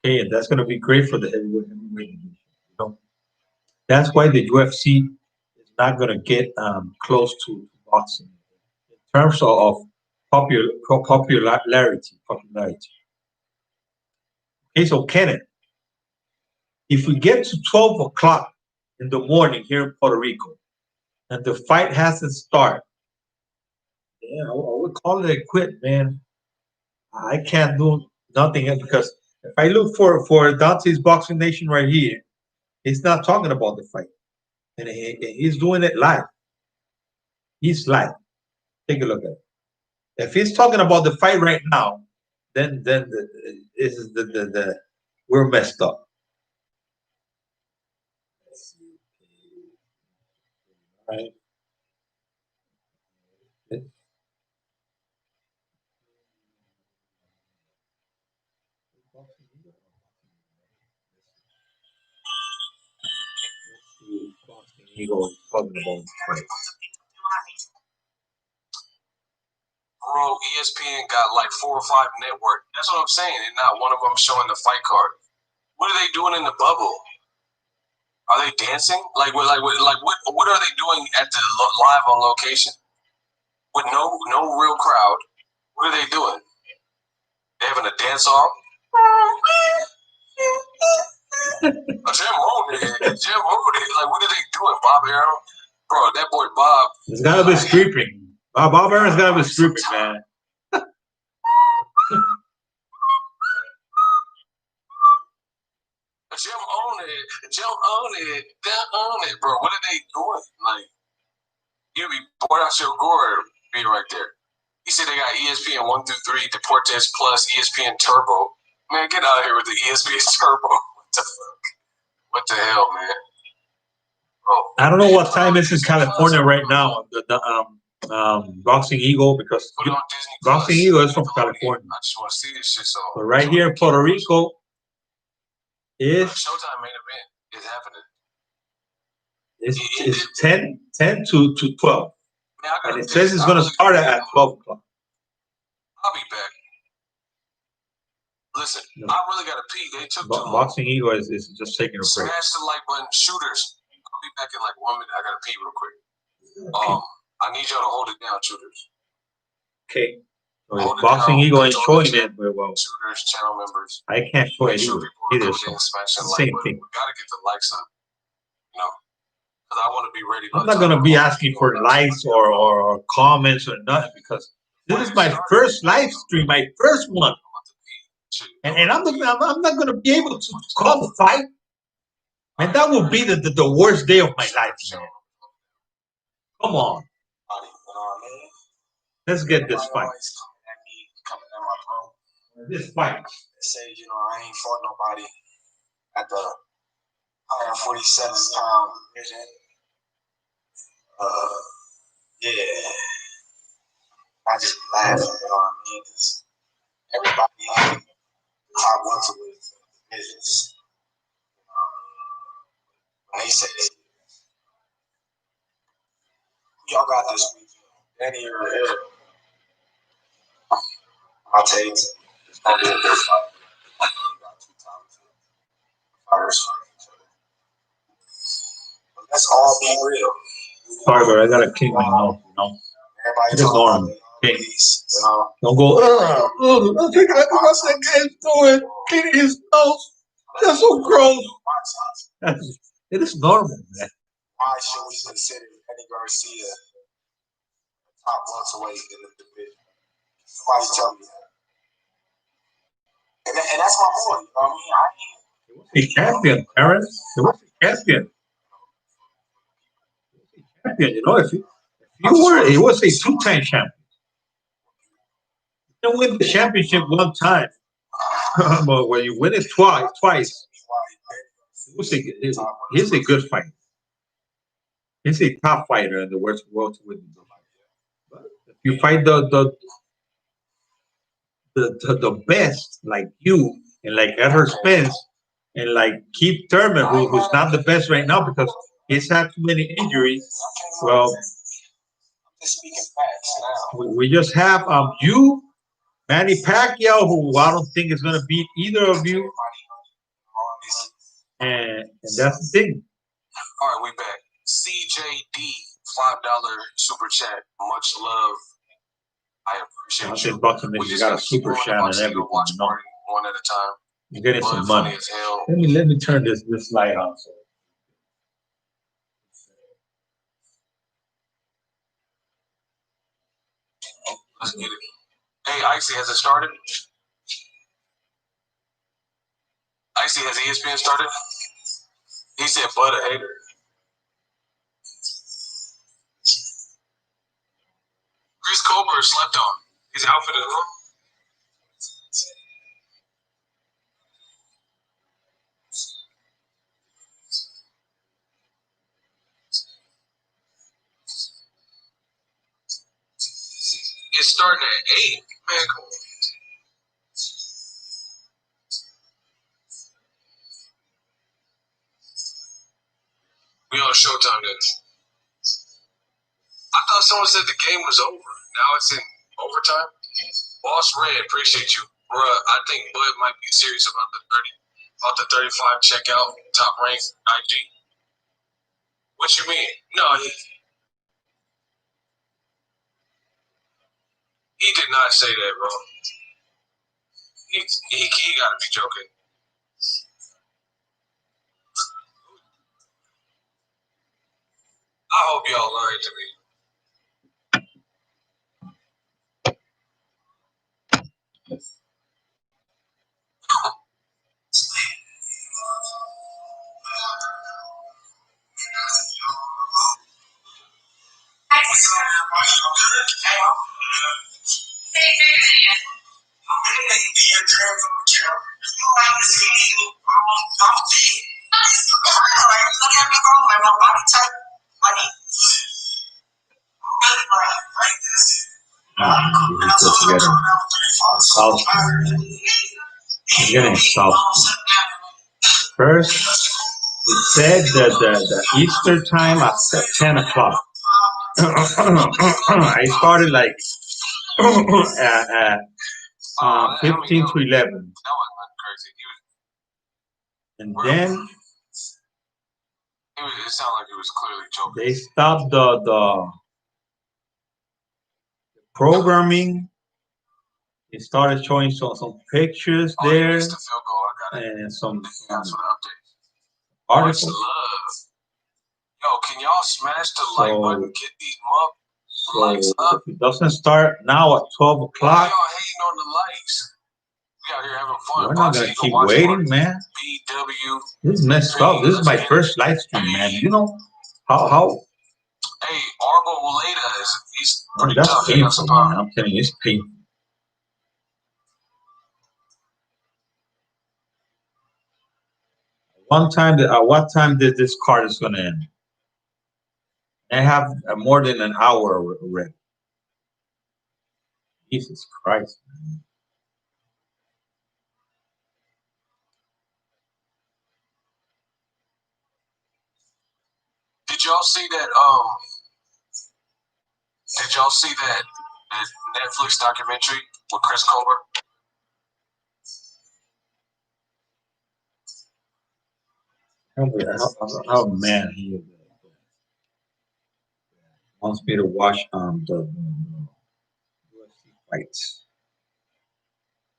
Okay, and that's gonna be great for the heavyweight division. That's why the UFC is not gonna get close to boxing in terms of popularity. Okay, so Kenneth, if we get to 12 o'clock in the morning here in Puerto Rico and the fight hasn't started, yeah, I would call it a quit, man. I can't do nothing else because if I look for Dante's Boxing Nation right here, he's not talking about the fight, and he's doing it live. He's live. Take a look at it. If he's talking about the fight right now, then this is the we're messed up. Right? Eagle talking about the fight. Bro, ESPN got like 4 or 5 network. That's what I'm saying. And not one of them showing the fight card. What are they doing in the bubble? Are they dancing? What are they doing at the live on location with no real crowd? What are they doing? They having a dance off? Jim Mooney. Like, what are they doing? Bob Arrow? Bro, that boy Bob. It's gotta be stripping. Bob Aaron's gotta be stripping, man. Jim own it, bro. What are they doing? Like, you be bored out your gourd, be right there. He said they got ESPN 1 through 3, Deportes Plus, ESPN Turbo. Man, get out of here with the ESPN Turbo. What the fuck? What the hell, man? Bro, I don't know what time it's in California right now. The Boxing Eagle, because Boxing Eagle is from California. I just want to see this shit. So, but right here in Puerto Rico is Showtime main event is happening. It's 10 to 12. Man, and it says it's going to start at 12 o'clock. I'll be back. Listen, no. I really got to pee. They took too long. Boxing Eagle is just taking a break. Smash the like button, shooters. I'll be back in like 1 minute. I got to pee real quick. Okay. I need y'all to hold it down, shooters. Okay. So Boxing Eagle ain't showing it, but well, shooters, channel members. I can't show it either. So same thing. We got to get the likes up. You know. Because I want to be ready. I'm not gonna be asking for likes or comments or nothing, because this is my first live stream, my first one, and I'm not gonna be able to call the fight, and that would be the worst day of my life, man. Come on, let's get this fight. This fight. Say, I ain't fought nobody at the 147th pound division. Yeah. I just laugh, you know what I mean? Because everybody had hot ones with business. When they say that, y'all got this week. Danny or Ed, I'll tell you, it's gonna be a good fight. You got two talented fighters fighting each other. But let's all be real. Sorry, but I gotta clean my mouth, you know. Everybody Just talking about normal. the Okay. police, you know. Don't go, I think that's what that guy's doing. Cleaning his nose. That's so gross. It is normal, man. Why should we consider Eddie Garcia top welterweight in the division? Somebody tell me that. And that's my point. You know what I mean? A champion, Terrence. It was a champion. You know, if you were, it was a two-time champion. You don't win the championship one time, but when you win it twice, he's a good fighter. He's a top fighter in the world to win. But if you fight the best like you and like Edward Spence and like Keith Thurman, who's not the best right now because he's had too many injuries. Well, we just have you, Manny Pacquiao, who I don't think is going to beat either of you, and that's the thing. All right, we back. CJD, $5 super chat. Much love. I appreciate you. We got a super chat and everything. Watch party one at a time. You're getting some money. Let me turn this light on. So. Let's get it. Hey, Icy, has it started? Icy, has ESPN started? He said, "Bud a hater." Chris Colbert slept on. His outfit is wrong. It's starting at 8. Man, come on. We on Showtime then. I thought someone said the game was over. Now it's in overtime. Boss Red, appreciate you. Bruh, I think Bud might be serious about the 35 checkout, top rank IG. What you mean? No, he did not say that, bro. He gotta be joking. I hope y'all lying to me. He's getting soft. First, it said that the Easter time at 10 o'clock. I started like at 15 to 11. And then it sounded like it was clearly joking. They stopped the programming. They started showing some pictures there and some articles. Yo, can y'all smash the like button? Get these lights up. If it doesn't start now at 12 o'clock. Why y'all hating on the likes? We out here having fun. We're not gonna keep waiting, man. BW. This is messed up. This is my first live stream, man. You know how? Hey, Argo Waleda he's pretty that's tough. painful, man. I'm telling you, it's painful. What time did this card is gonna end? I have more than an hour already. Jesus Christ. Did y'all see that? Did y'all see that Netflix documentary with Chris Colbert? How man he is. Wants me to watch the UFC fights.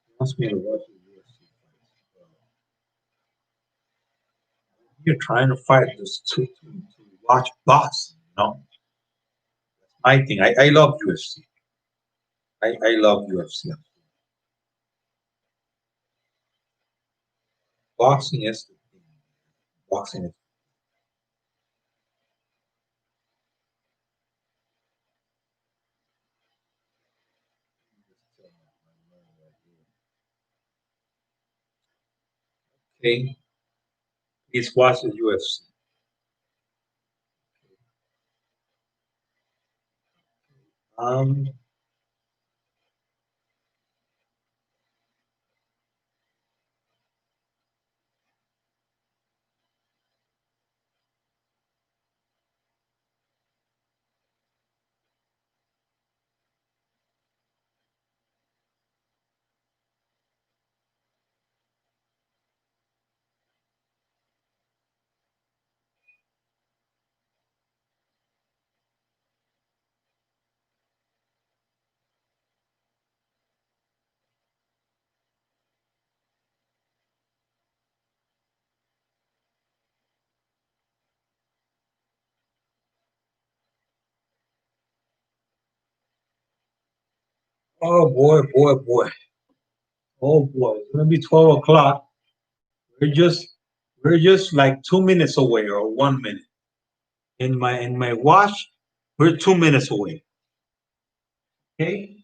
He wants me to watch the UFC fights. You're trying to fight this to watch boxing, you know? I think I love UFC. I love UFC. Boxing is the thing. Boxing is okay. Please watch the UFC. Um, oh boy. Oh boy, it's gonna be 12 o'clock. We're just we're just like 2 minutes away or 1 minute. In my watch, we're 2 minutes away. Okay?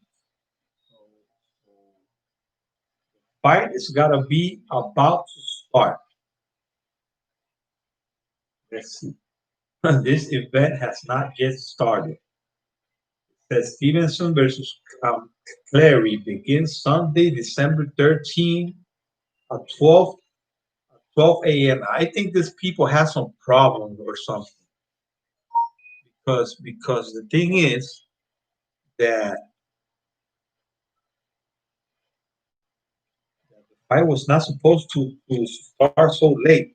Fight is gotta be about to start. Let's see. This event has not yet started. It says Stevenson versus Clary begins Sunday, December 13 at 12 a.m. I think these people have some problems or something. Because the thing is that the fight was not supposed to start so late.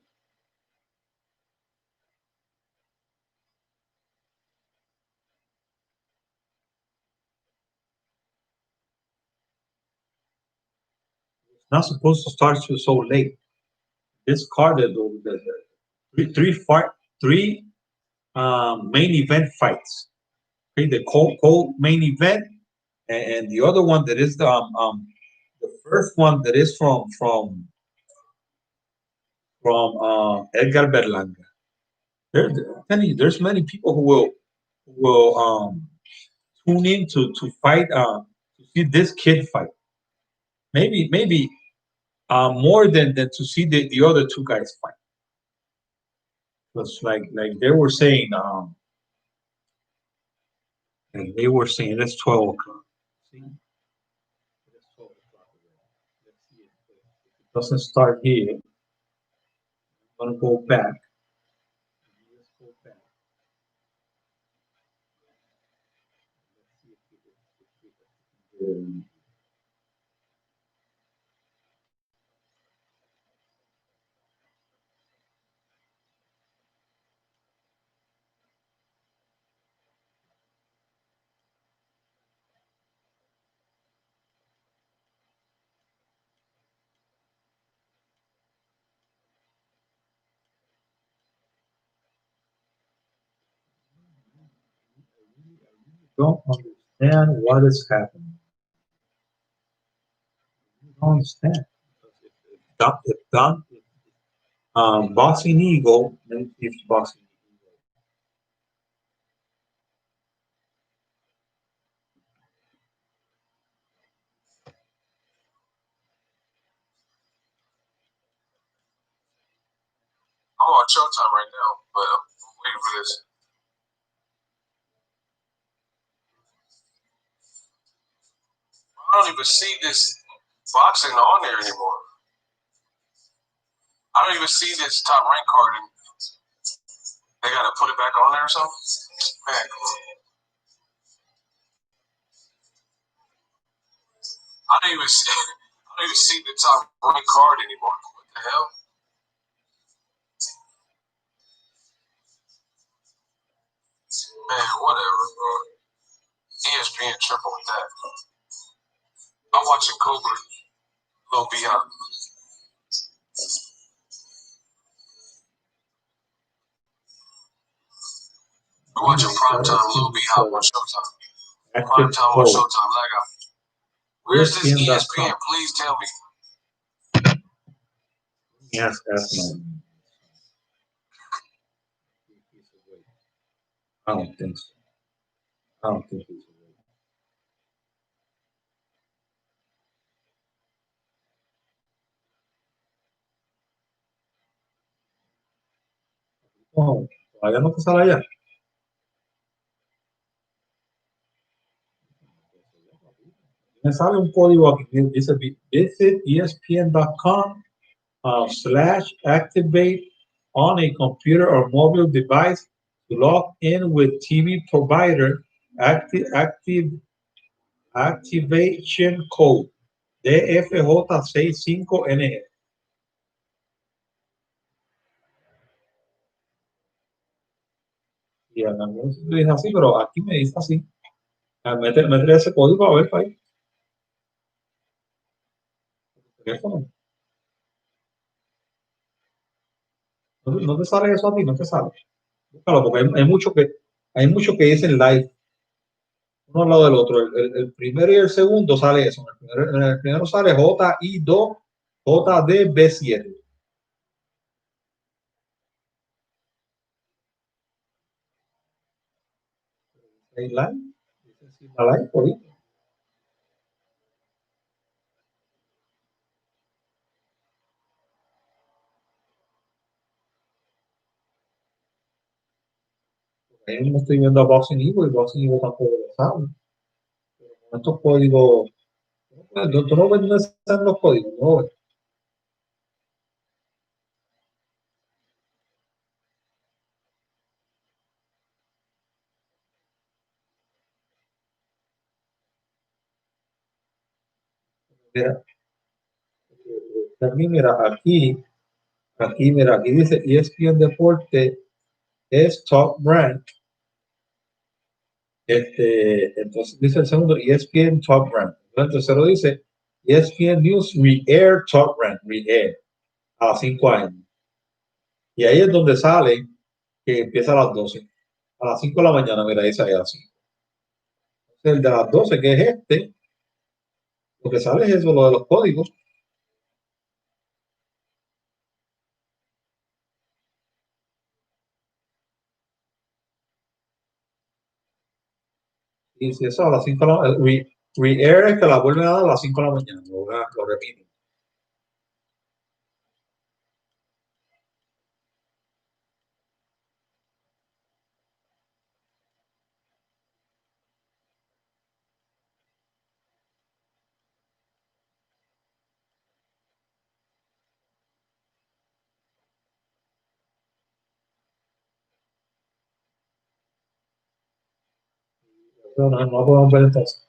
It's not supposed to start so late. This card, the three main event fights. Okay, the co main event, and the other one that is the first one that is from Edgar Berlanga. There's many people who will tune in to fight to see this kid fight. Maybe more than to see the other two guys fight. Because like they were saying and they were saying it's 12 o'clock. See, it's 12 o'clock. Let's see if it doesn't start here. I'm gonna go back. Let's go back. Don't understand what is happening. You don't understand. If done, boxing eagle, then if boxing eagle. I'm on Showtime right now, but I'm waiting for this. I don't even see this boxing on there anymore. I don't even see this top rank card. They gotta put it back on there or something. Man, I don't even see. I don't even see the top rank card anymore. What the hell? Man, whatever, bro. ESPN triple with that. I'm watching Cobra, Lil B.I. I'm watching Primetime Lil B.I. on Showtime. Primetime on Showtime. Like, where's this ESPN? Please tell me. Yes, that's my. I don't think so. I don't think he's away. No, todavía no te sale allá. Me sale un código aquí que dice visit espn.com/activate on a computer or mobile device to log in with TV provider activation code DFJ65NE. Y a mí me dice así, pero aquí me dice así. Meter ese código a ver, ahí. Teléfono. No te sale eso a ti, no te sale. Búscalo, porque hay mucho que dicen live, uno al lado del otro. El primero y el segundo sale eso. En el primero sale JI2 JDB7. ¿Hay live? Dice sí, la live, por ahí. Ahí mismo estoy viendo a Boxing Evo y Boxing Evo tampoco lo sabe. Pero con estos códigos, tú no ves dónde están los códigos, no ves. Mira, también mira, mira, aquí dice ESPN Deporte es top rank. Entonces dice el segundo ESPN top rank. El tercero dice ESPN News Re-Air top rank, Re-Air, a 5 años. Y ahí es donde sale que empieza a las 12. A las 5 de la mañana, mira, esa es así. El de las 12, que es lo que sale es eso, lo de los códigos. Y si eso a las 5 de la mañana, Re-Air es que la vuelven a dar a las 5 de la mañana, lo repito. No podemos ver entonces.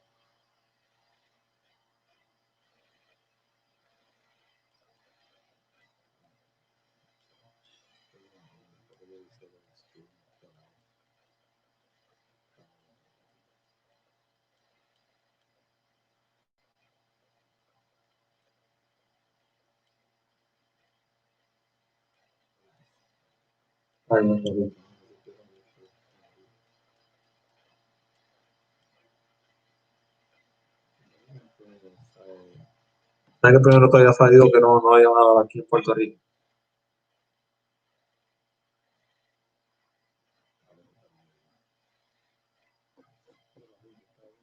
Ay, no, no. ¿Sabes que primero todavía ha salido que no haya nada aquí en Puerto Rico?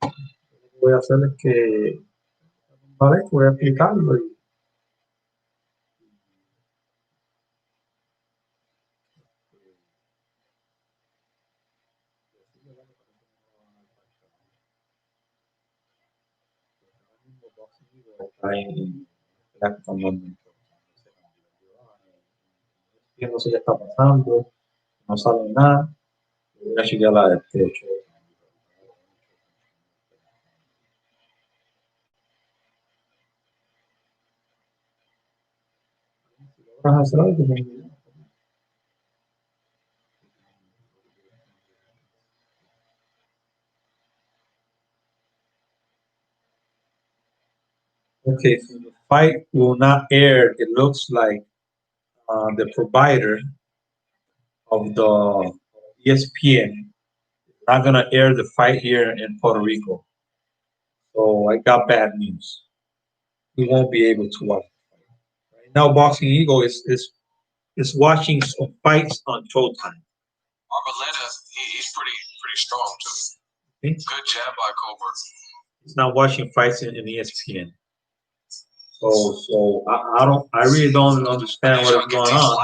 Lo que voy a hacer es que, vale, voy a explicarlo. No sé qué está pasando, no saben nada. Voy a chequear la del techo. Vas a hacer algo, okay, so the fight will not air. It looks like the provider of the ESPN not gonna air the fight here in Puerto Rico. So I got bad news. We won't be able to watch. Right now, Boxing Eagle is watching some fights on Showtime. Arboleta, he's pretty strong too. Okay? Good jab by Cobra. He's not watching fights in ESPN. So I really don't understand what is going on.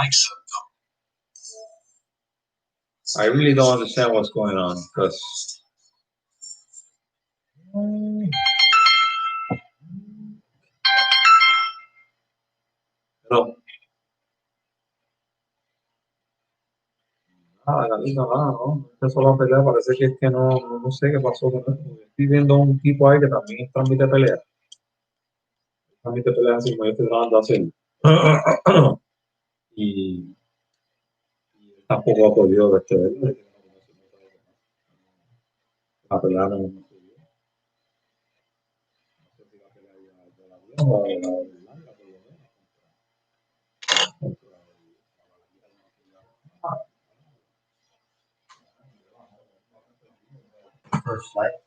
I really don't understand what's going on because no. La liga nada, ¿no? Empezó la pelea, parece que es que no sé qué pasó con él. Estoy viendo un tipo ahí que también transmite pelea. Transmite pelea así como yo estoy tratando de hacer. y tampoco ha podido ver la pelea no se vio. No sé si la pelea ya la vio o la de Berlanga, por lo menos. First fight.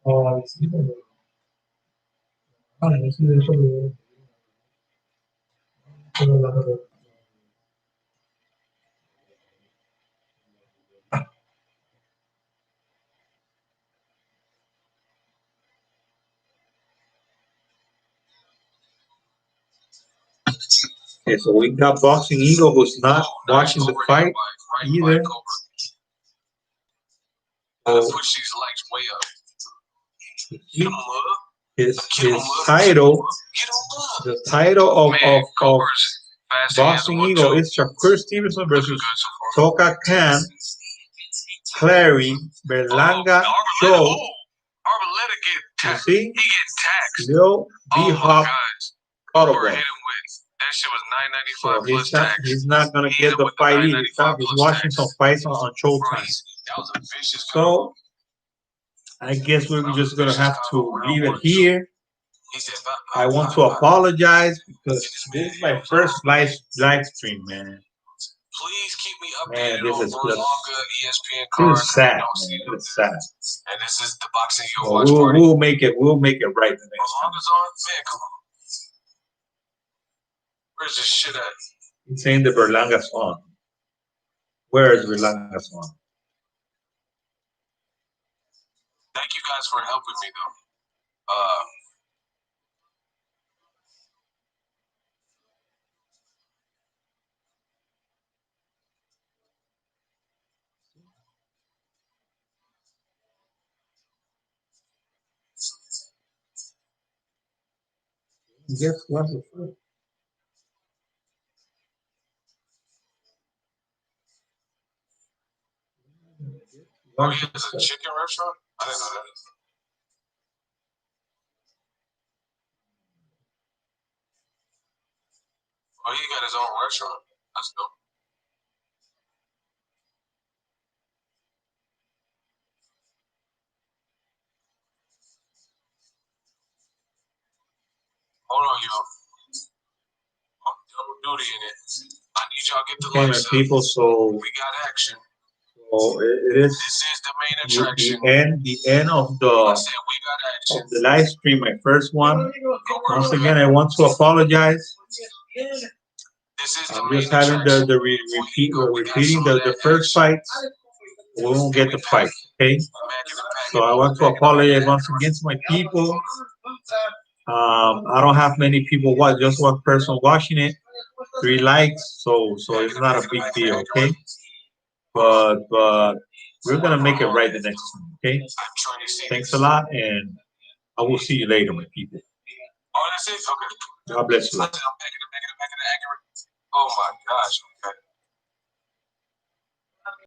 Oh, sí, sí, de eso okay, so we got Boxing Eagle who's not watching the fight either. Push these legs way up. His title, the title of Boxing Eagle is Shakur Stevenson versus Toka Khan, Clary, Berlanga, Show. Arboleta You see? he gets taxed. Lil B-Hop Audible. That shit was $9.95 plus tax. He's not gonna get the fight either. He's watching some fights on Showtime. That was a vicious so I guess we're just gonna have to leave it here. I want to apologize because this is my first live stream, man. Please keep me Man, updated this on is Berlanga, ESPN this cards. is sad. Man. It's sad. And this is the Boxing Eagle Well, watch party. we'll make it right the next time. Berlanga's on? Man, come on. Where's this shit at? He's saying the Berlanga's on. Where is Berlanga's on? Thank you guys for helping me though. Guess what? Oh, he has a chicken restaurant? I didn't know that. Oh, he got his own restaurant. That's dope. Hold on, yo. I'm double duty in it. I need y'all to get the lights up. People, so we got action. So it is. This is the main attraction. The end of the live stream, my first one. Once again, I want to apologize. I'm just having repeating the first fight. We won't get the fight, okay? So I want to apologize once again to my people. I don't have many people just one person watching it. 3 likes, so it's not a big deal, okay? But we're gonna make it right the next time, okay? Thanks a lot, and I will see you later, my people. Oh, that's it? Okay. God bless you. Oh my gosh. Okay.